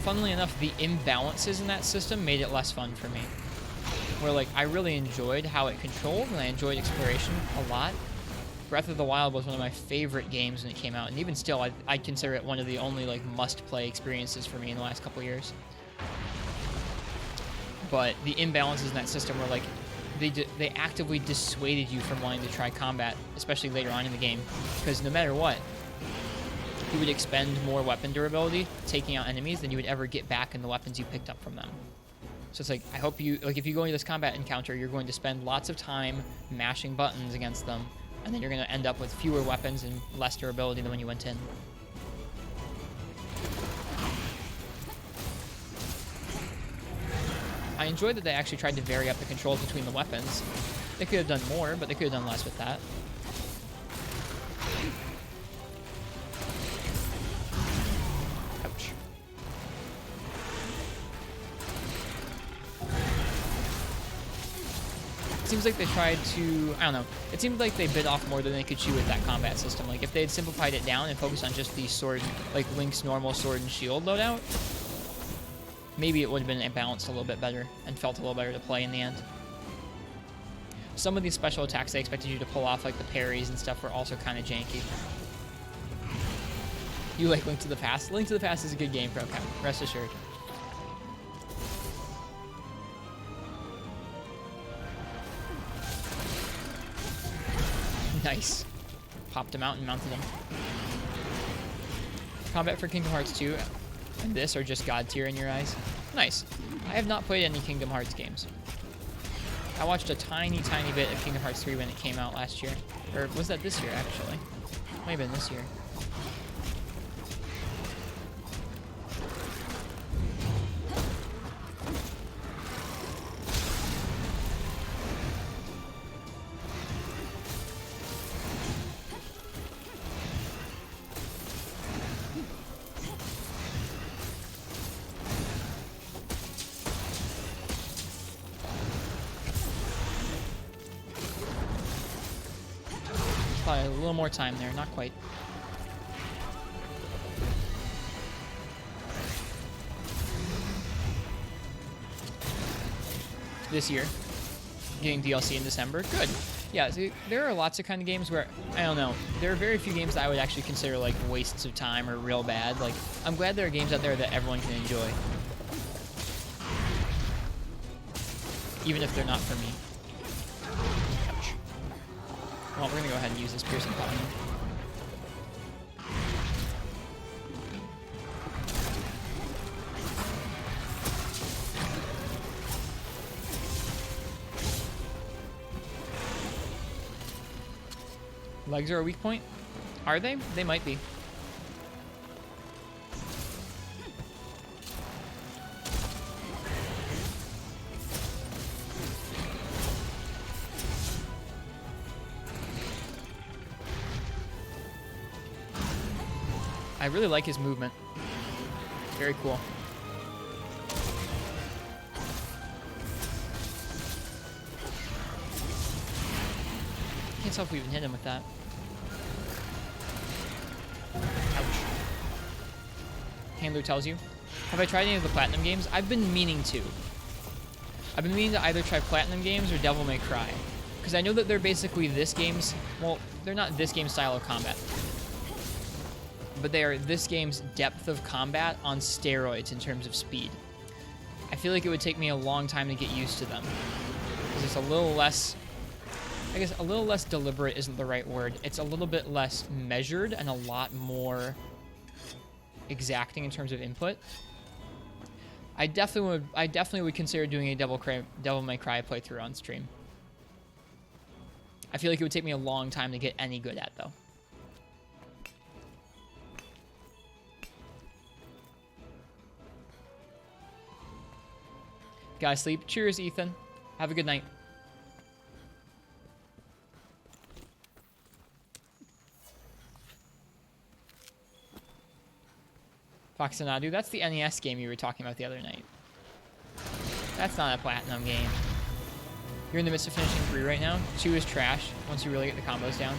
Funnily enough, the imbalances in that system made it less fun for me. Where, like, I really enjoyed how it controlled, and I enjoyed exploration a lot. Breath of the Wild was one of my favorite games when it came out, and even still, I'd consider it one of the only, like, must-play experiences for me in the last couple years. But the imbalances in that system were, like, they actively dissuaded you from wanting to try combat, especially later on in the game, because no matter what, you would expend more weapon durability taking out enemies than you would ever get back in the weapons you picked up from them. So it's like, I hope you, like, if you go into this combat encounter, you're going to spend lots of time mashing buttons against them, and then you're going to end up with fewer weapons and less durability than when you went in. I enjoyed that they actually tried to vary up the controls between the weapons. They could have done more, but they could have done less with that. Ouch. It seems like they tried to, I don't know, it seemed like they bit off more than they could chew with that combat system. Like, if they had simplified it down and focused on just the sword, like Link's normal sword and shield loadout, maybe it would have been balanced a little bit better and felt a little better to play in the end. Some of these special attacks they expected you to pull off, like the parries and stuff, were also kind of janky. You like Link to the Past? Link to the Past is a good game, bro. Rest assured. Nice. Popped him out and mounted him. Combat for Kingdom Hearts 2 and this are just God tier in your eyes? Nice. I have not played any Kingdom Hearts games. I watched a tiny bit of Kingdom Hearts 3 when it came out last year. Or was that this year, actually? Might have been this year. Probably a little more time there, not quite. This year, getting DLC in December, good. Yeah, see, there are lots of kind of games where, I don't know, there are very few games that I would actually consider like wastes of time or real bad. Like, I'm glad there are games out there that everyone can enjoy. Even if they're not for me. Ouch. Well, we're gonna go ahead and use this piercing potion. Legs are a weak point? Are they? They might be. I really like his movement. Very cool. Can't tell if we even hit him with that. Ouch. Handler tells you. Have I tried any of the Platinum games? I've been meaning to. I've been meaning to either try Platinum games or Devil May Cry. Because I know that they're basically this game's... Well, they're not this game's style of combat. But they are this game's depth of combat on steroids in terms of speed. I feel like it would take me a long time to get used to them. Because it's a little less... I guess a little less deliberate isn't the right word. It's a little bit less measured and a lot more exacting in terms of input. I definitely would consider doing a Devil May Cry playthrough on stream. I feel like it would take me a long time to get any good at, though. Gotta sleep. Cheers, Ethan. Have a good night. Foxanadu, that's the NES game you were talking about the other night. That's not a platinum game. You're in the midst of finishing 3 right now. 2 is trash once you really get the combos down.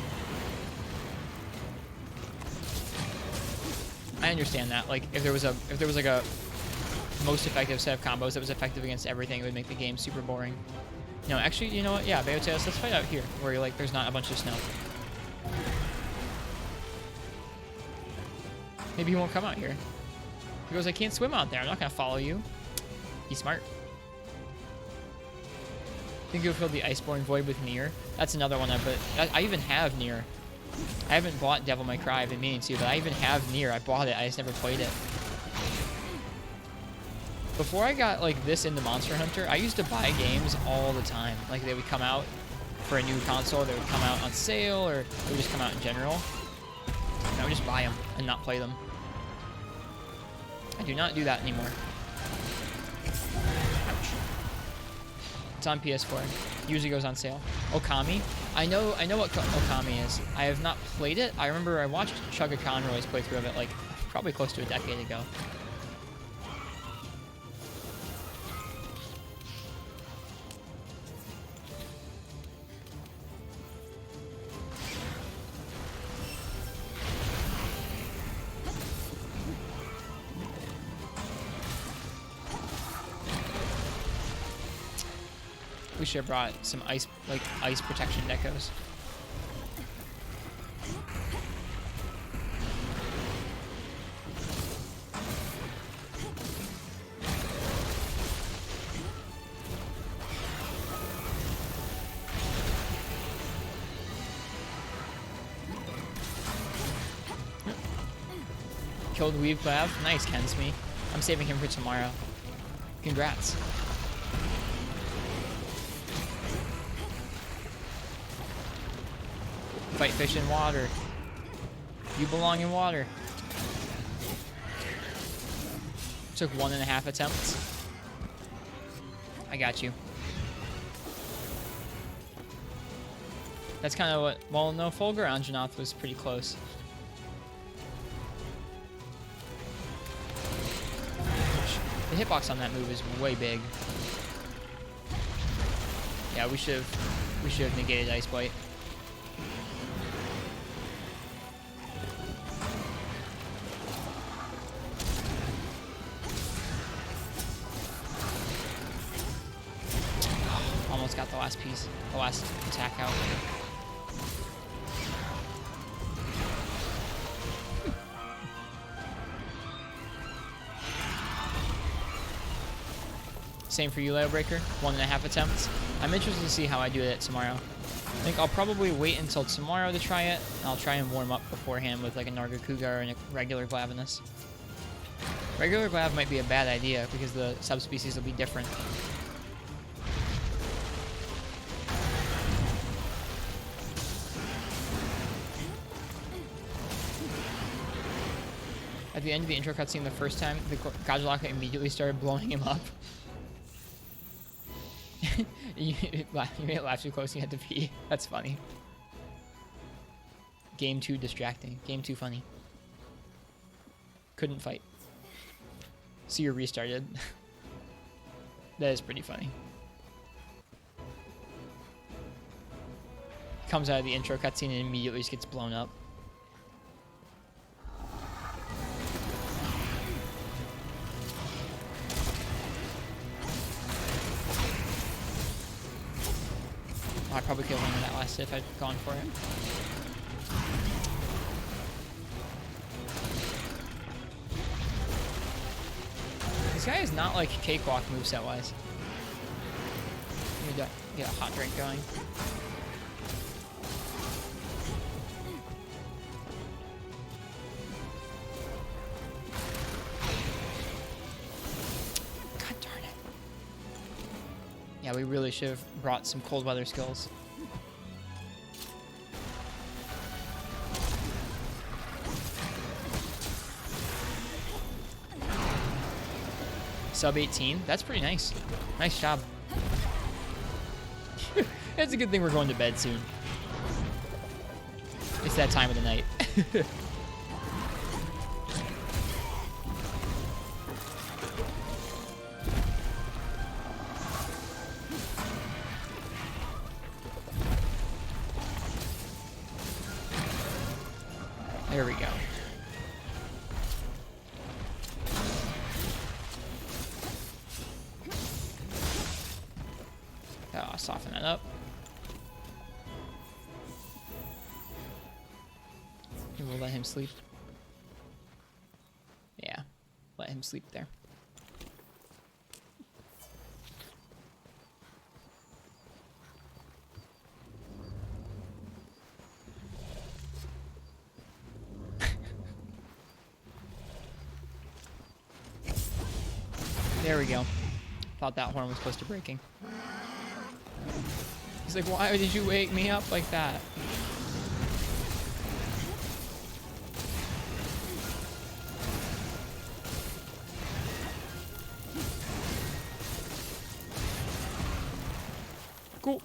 I understand that. Like if there was like a most effective set of combos that was effective against everything, it would make the game super boring. No, actually, you know what? Yeah, Bayoteos, let's fight out here where you're like there's not a bunch of snow. Maybe he won't come out here. He goes, I can't swim out there. I'm not gonna follow you. He's smart. I think you'll fill the Iceborne void with Nier. That's another one I even have Nier. I haven't bought Devil May Cry. I've been meaning to, but I even have Nier. I bought it. I just never played it. Before I got like this into Monster Hunter, I used to buy games all the time. Like they would come out for a new console, they would come out on sale, or they would just come out in general. And I would just buy them and not play them. I do not do that anymore. Ouch. It's on PS4. Usually goes on sale. Okami. I know what Okami is. I have not played it. I remember I watched Chugga Conroy's playthrough of it like probably close to a decade ago. We should have brought some ice protection decos. Killed Weave Glav. Nice, Kensme. I'm saving him for tomorrow. Congrats. Fight fish in water. You belong in water. Took 1.5 attempts. I got you. That's kind of what... Well, no, Fulgur Anjanath was pretty close. The hitbox on that move is way big. Yeah, we should have negated Ice Blight. Almost got the last piece, the last attack out. Same for you, Layer Breaker. 1.5 attempts. I'm interested to see how I do it tomorrow. I think I'll probably wait until tomorrow to try it. And I'll try and warm up beforehand with like a Nargacuga and a regular Glavenus. Regular Glav might be a bad idea because the subspecies will be different. At the end of the intro cutscene the first time, the Gajalaka immediately started blowing him up. You made it laugh too close and you had to pee. That's funny. Game too distracting. Game too funny. Couldn't fight. So you're restarted. That is pretty funny. Comes out of the intro cutscene and immediately just gets blown up. Oh, I probably could have won that last hit if I'd gone for it. This guy is not like cakewalk moveset wise. Let me get a hot drink going. Yeah, we really should have brought some cold weather skills. Sub 18. That's pretty nice. Nice job. It's a good thing we're going to bed soon. It's that time of the night. There we go. Oh, soften that up. And we'll let him sleep. Yeah, let him sleep there. There we go. Thought that horn was close to breaking. He's like, why did you wake me up like that? Cool.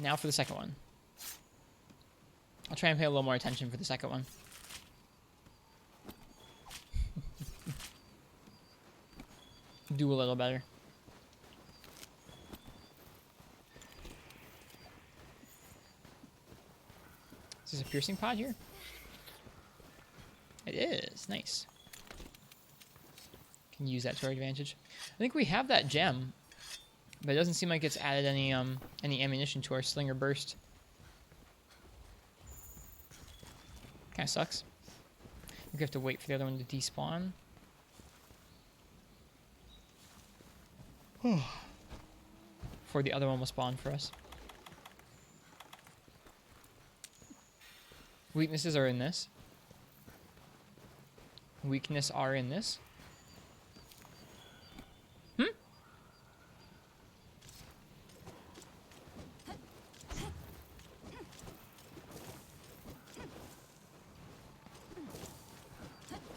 Now for the second one. I'll try and pay a little more attention for the second one. Do a little better. Is this a piercing pod here? It is. Nice. Can use that to our advantage. I think we have that gem, but it doesn't seem like it's added any ammunition to our slinger burst. Kind of sucks. We have to wait for the other one to despawn. Before the other one will spawn for us. Weaknesses are in this. Weakness are in this.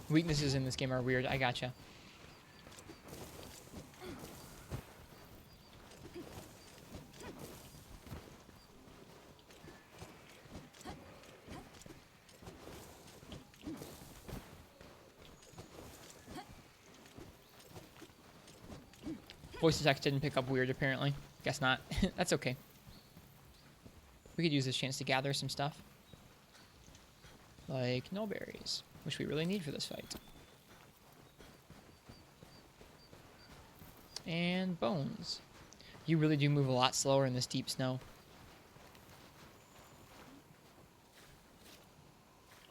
Weaknesses in this game are weird. I gotcha. Voice text didn't pick up weird, apparently. Guess not. That's okay. We could use this chance to gather some stuff. Like no berries, which we really need for this fight. And bones. You really do move a lot slower in this deep snow.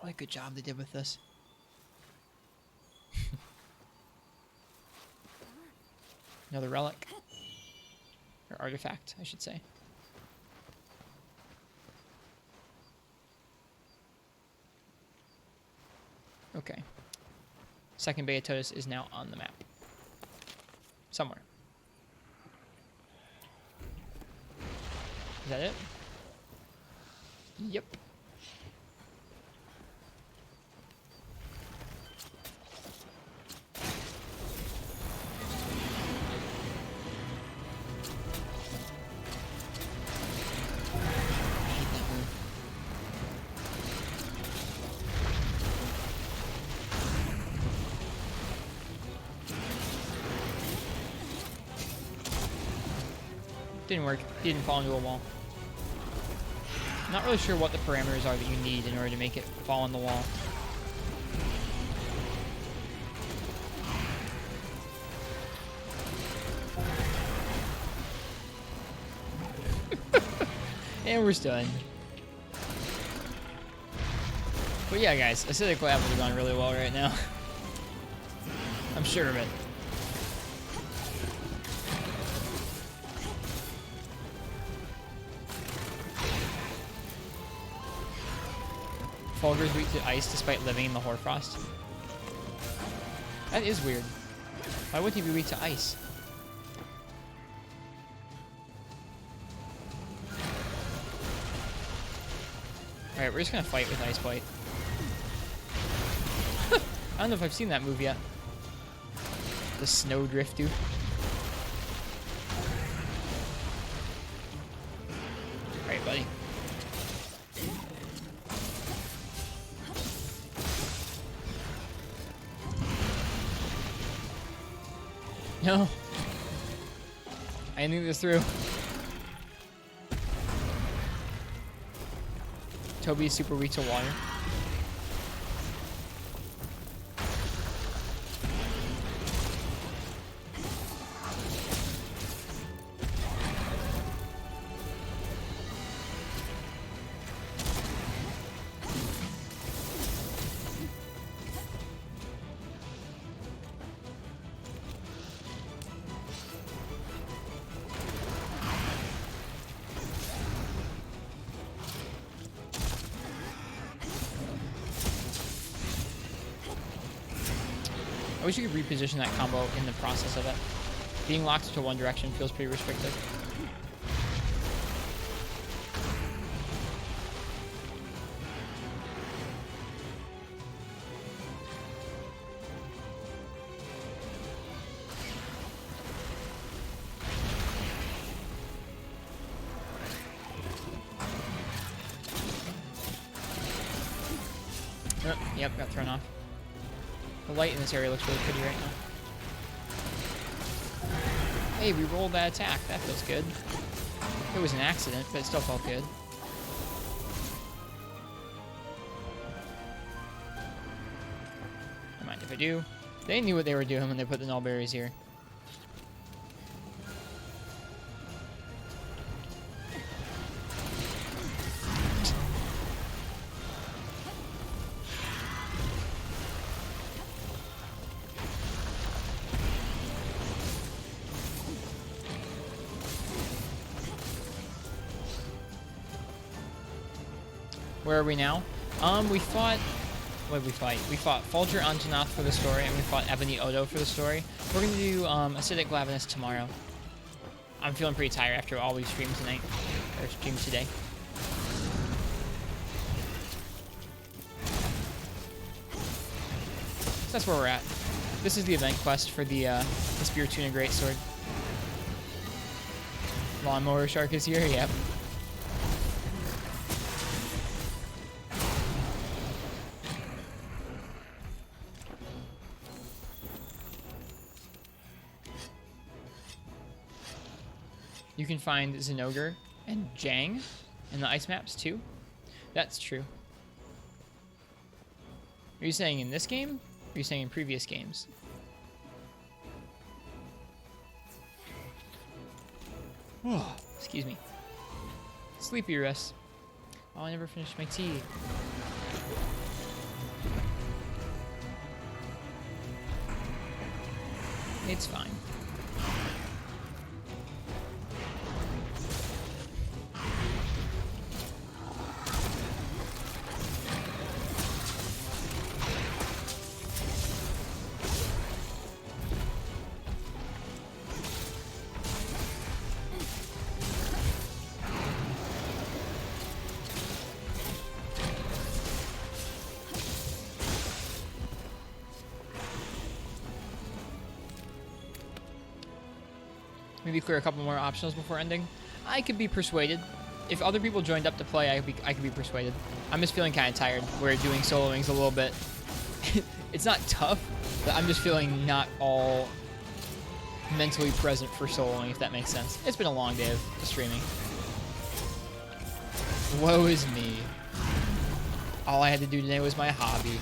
What a good job they did with this. Another relic. Or artifact, I should say. Okay. Second Beatotus is now on the map. Somewhere. Is that it? Yep. Didn't work. He didn't fall into a wall. Not really sure what the parameters are that you need in order to make it fall on the wall. And we're stunned. But yeah, guys, acidic levels are going really well right now. I'm sure of it. Fulgur's weak to ice despite living in the hoarfrost. That is weird. Why would he be weak to ice? Alright, we're just gonna fight with Ice Bite. I don't know if I've seen that move yet. The Snowdrift, dude. Alright, buddy. No. I didn't think this through. Toby is super weak to water. I wish you could reposition that combo in the process of it. Being locked to one direction feels pretty restrictive. Yep, got thrown off. The light in this area looks really pretty right now. Hey, we rolled that attack. That feels good. It was an accident, but it still felt good. Don't mind if I do. They knew what they were doing when they put the null berries here. Where are we now? We fought... What did we fight? We fought Fulger Anjanath for the story, and we fought Ebony Odo for the story. We're going to do Acidic Glavenus tomorrow. I'm feeling pretty tired after all we've streamed tonight. Or streamed today. So that's where we're at. This is the event quest for the Spiritina Greatsword. Lawnmower Shark is here? Yep. You can find Zinogre and Jang in the ice maps too. That's true. Are you saying in this game? Or are you saying in previous games? Oh, excuse me. Sleepy rest. Oh, I never finished my tea. It's fine. Maybe clear a couple more optionals before ending. I could be persuaded. If other people joined up to play, I could be persuaded. I'm just feeling kind of tired. We're doing soloings a little bit. It's not tough, but I'm just feeling not all mentally present for soloing, if that makes sense. It's been a long day of streaming. Woe is me. All I had to do today was my hobby.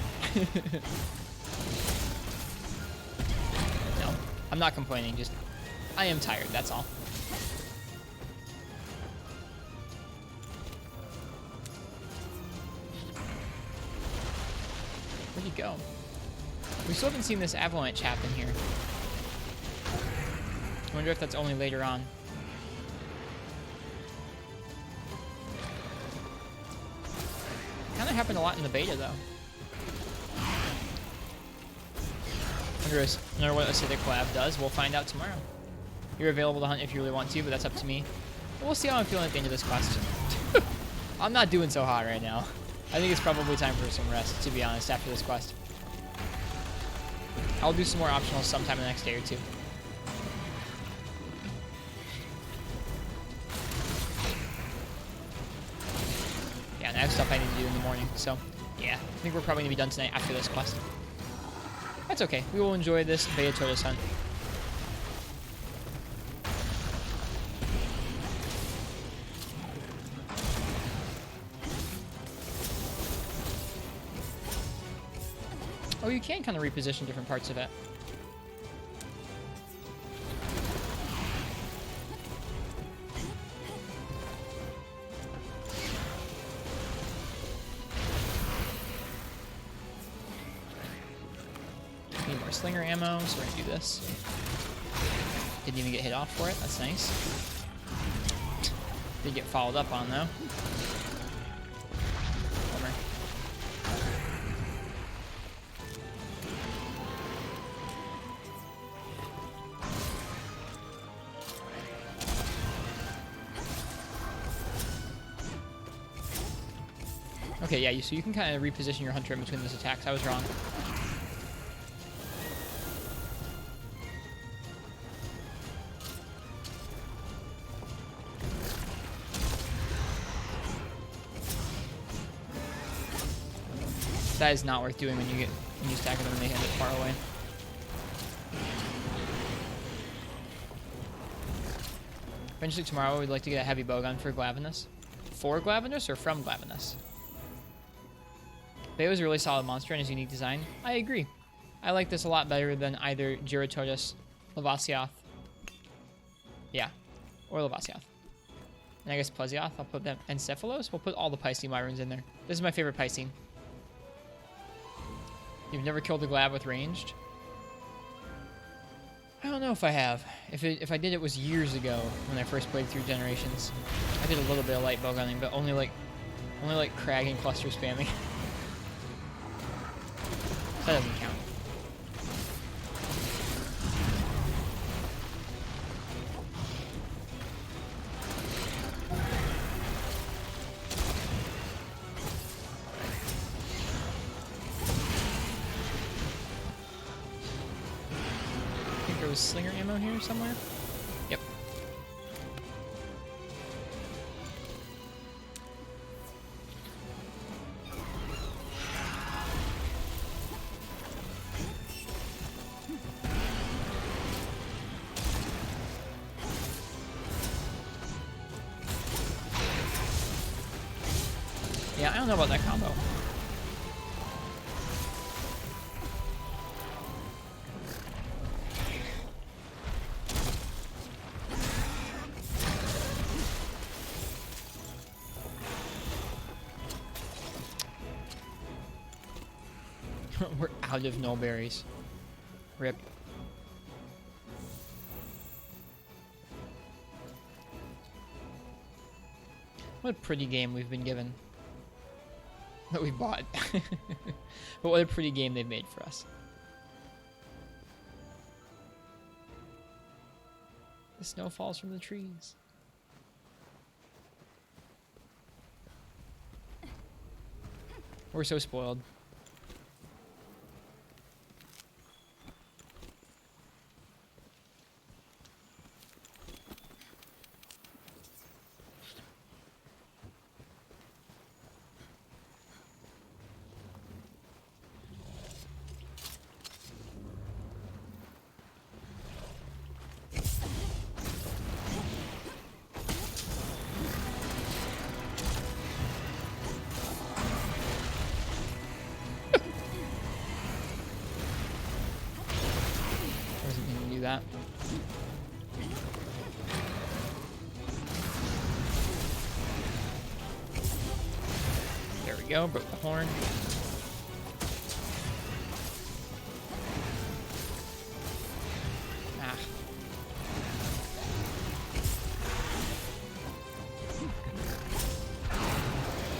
No, I'm not complaining, just I am tired, that's all. Where'd he go? We still haven't seen this avalanche happen here. I wonder if that's only later on. Kinda happened a lot in the beta though. Wonder what Acidic Lab does. We'll find out tomorrow. You're available to hunt if you really want to, but that's up to me. But we'll see how I'm feeling at the end of this quest. I'm not doing so hot right now. I think it's probably time for some rest, to be honest, after this quest. I'll do some more optionals sometime in the next day or two. Yeah, and I have stuff I need to do in the morning, so yeah. I think we're probably going to be done tonight after this quest. That's okay. We will enjoy this Beta Tortoise hunt. Oh, you can kind of reposition different parts of it. Need more slinger ammo, so we're gonna do this. Didn't even get hit off for it, that's nice. Did get followed up on though. Bummer. Okay, yeah, so you can kind of reposition your hunter in between those attacks. I was wrong. That is not worth doing when you stack them and they hit it far away. Eventually tomorrow we'd like to get a heavy bowgun for Glavenus. For Glavenus or from Glavenus? Bayo is a really solid monster and his unique design. I agree. I like this a lot better than either Giratodus, Lavasioth. Yeah, or Lavasioth. And I guess Plesioth, I'll put them. And Cephalos, we'll put all the Piscine Wyverns in there. This is my favorite Piscine. You've never killed a Glab with ranged? I don't know if I have. If I did, it was years ago when I first played through Generations. I did a little bit of light bowgunning, but only like crag and cluster spamming. That doesn't count. I think there was slinger ammo here somewhere. Yep. Yeah, I don't know about that combo. We're out of null berries. Rip. What a pretty game we've been given. That we bought. But what a pretty game they've made for us. The snow falls from the trees. We're so spoiled. That. There we go, broke the horn. Ah.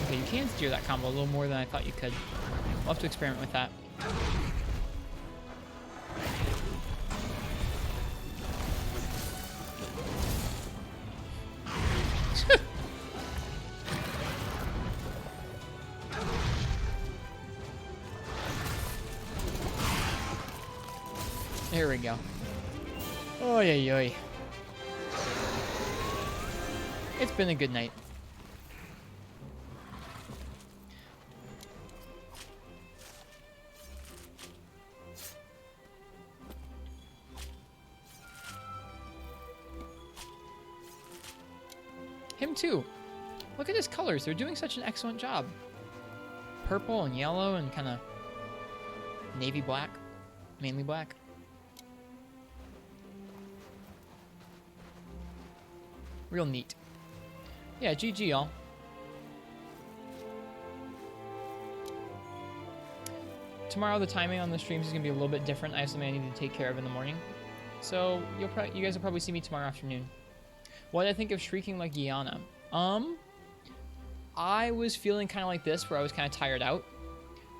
Okay, you can steer that combo a little more than I thought you could. We'll have to experiment with that. There we go. Oy, oy, oy. It's been a good night. Him too. Look at his colors. They're doing such an excellent job. Purple and yellow and kind of Navy black. Mainly black. Real neat. Yeah, GG, y'all. Tomorrow, the timing on the streams is going to be a little bit different. I have something I need to take care of in the morning. So, you guys will probably see me tomorrow afternoon. What did I think of Shrieking Like Gianna? I was feeling kind of like this, where I was kind of tired out.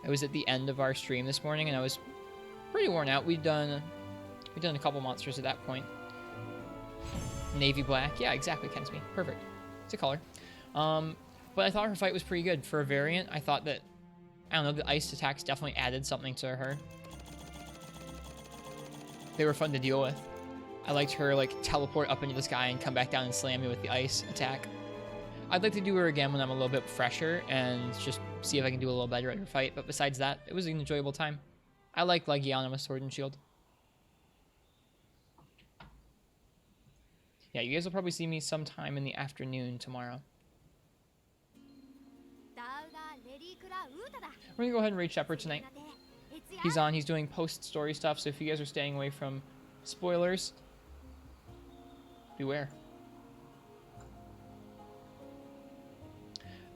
I was at the end of our stream this morning, and I was pretty worn out. We'd done a couple monsters at that point. Navy black. Yeah, exactly, Kensme. Perfect. It's a color. But I thought her fight was pretty good. For a variant, I thought that, I don't know, the ice attacks definitely added something to her. They were fun to deal with. I liked her, like, teleport up into the sky and come back down and slam me with the ice attack. I'd like to do her again when I'm a little bit fresher and just see if I can do a little better at her fight. But besides that, it was an enjoyable time. I like Legiana with Sword and Shield. Yeah, you guys will probably see me sometime in the afternoon tomorrow. We're going to go ahead and raid Shepard tonight. He's on. He's doing post-story stuff, so if you guys are staying away from spoilers, beware.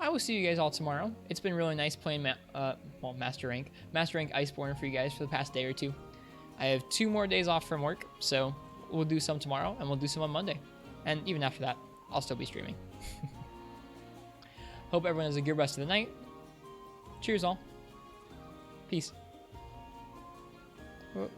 I will see you guys all tomorrow. It's been really nice playing Master Rank Iceborne for you guys for the past day or two. I have 2 more days off from work, so we'll do some tomorrow, and we'll do some on Monday. And even after that, I'll still be streaming. Hope everyone has a good rest of the night. Cheers, all. Peace. Whoa.